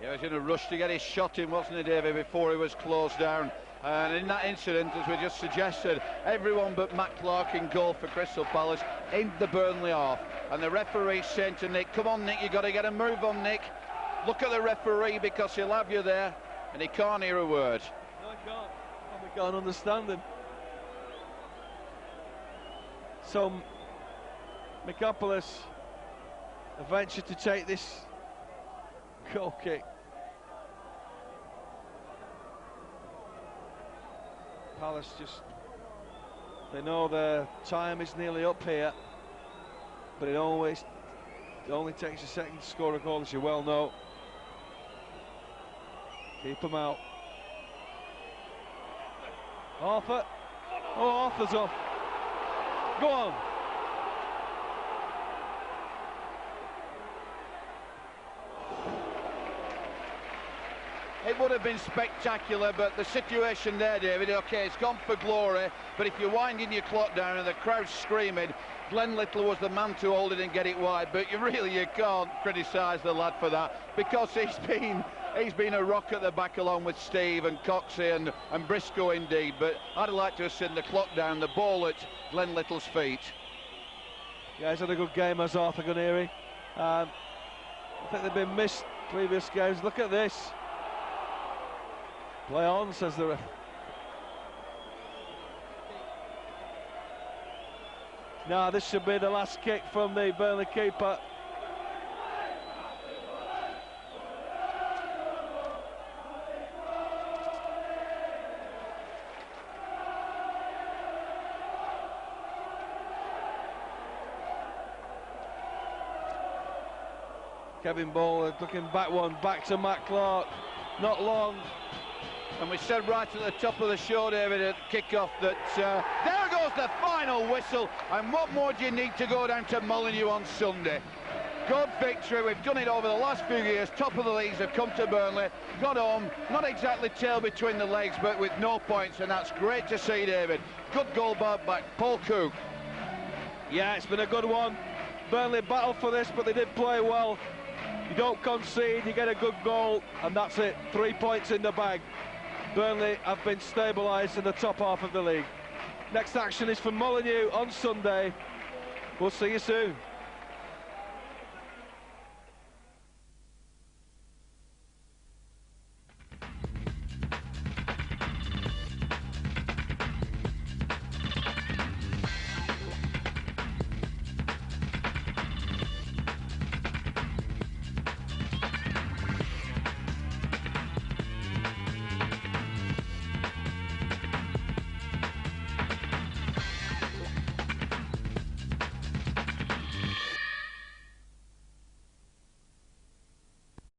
Yeah, he was in a rush to get his shot in, wasn't he, David, before he was closed down. And in that incident, as we just suggested, everyone but Matt Clarke in goal for Crystal Palace in the Burnley half. And the referee saying to Nick, come on, Nick, you've got to get a move on, Nick. Look at the referee, because he'll have you there. And he can't hear a word. No, he can't. We can't understand him. So, Michopoulos, a venture to take this goal kick. Palace just, they know their time is nearly up here, but it only takes a second to score a goal, as you well know. Keep them out. Arthur. Oh, Arthur's off. Go on. It would have been spectacular, but the situation there, David, OK, it's gone for glory, but if you're winding your clock down and the crowd's screaming, Glen Little was the man to hold it and get it wide, but you can't criticise the lad for that, because he's been a rock at the back along with Steve and Coxey and Briscoe indeed, but I'd like to have seen the clock down, the ball at Glen Little's feet. Yeah, he's had a good game, as Arthur Gnohere. I think they've been missed previous games. Look at this. Play on, says the ref. Now this should be the last kick from the Burnley keeper. Kevin Bowler looking back one, back to Matt Clarke. Not long. And we said right at the top of the show, David, at kick-off that there goes the final whistle. And what more do you need to go down to Molineux on Sunday? Good victory. We've done it over the last few years. Top of the leagues have come to Burnley, got home, not exactly tail between the legs, but with no points, and that's great to see, David. Good goal by Paul Cook. Yeah, it's been a good one. Burnley battled for this, but they did play well. You don't concede, you get a good goal, and that's it. 3 points in the bag. Burnley have been stabilised in the top half of the league. Next action is for Molineux on Sunday. We'll see you soon.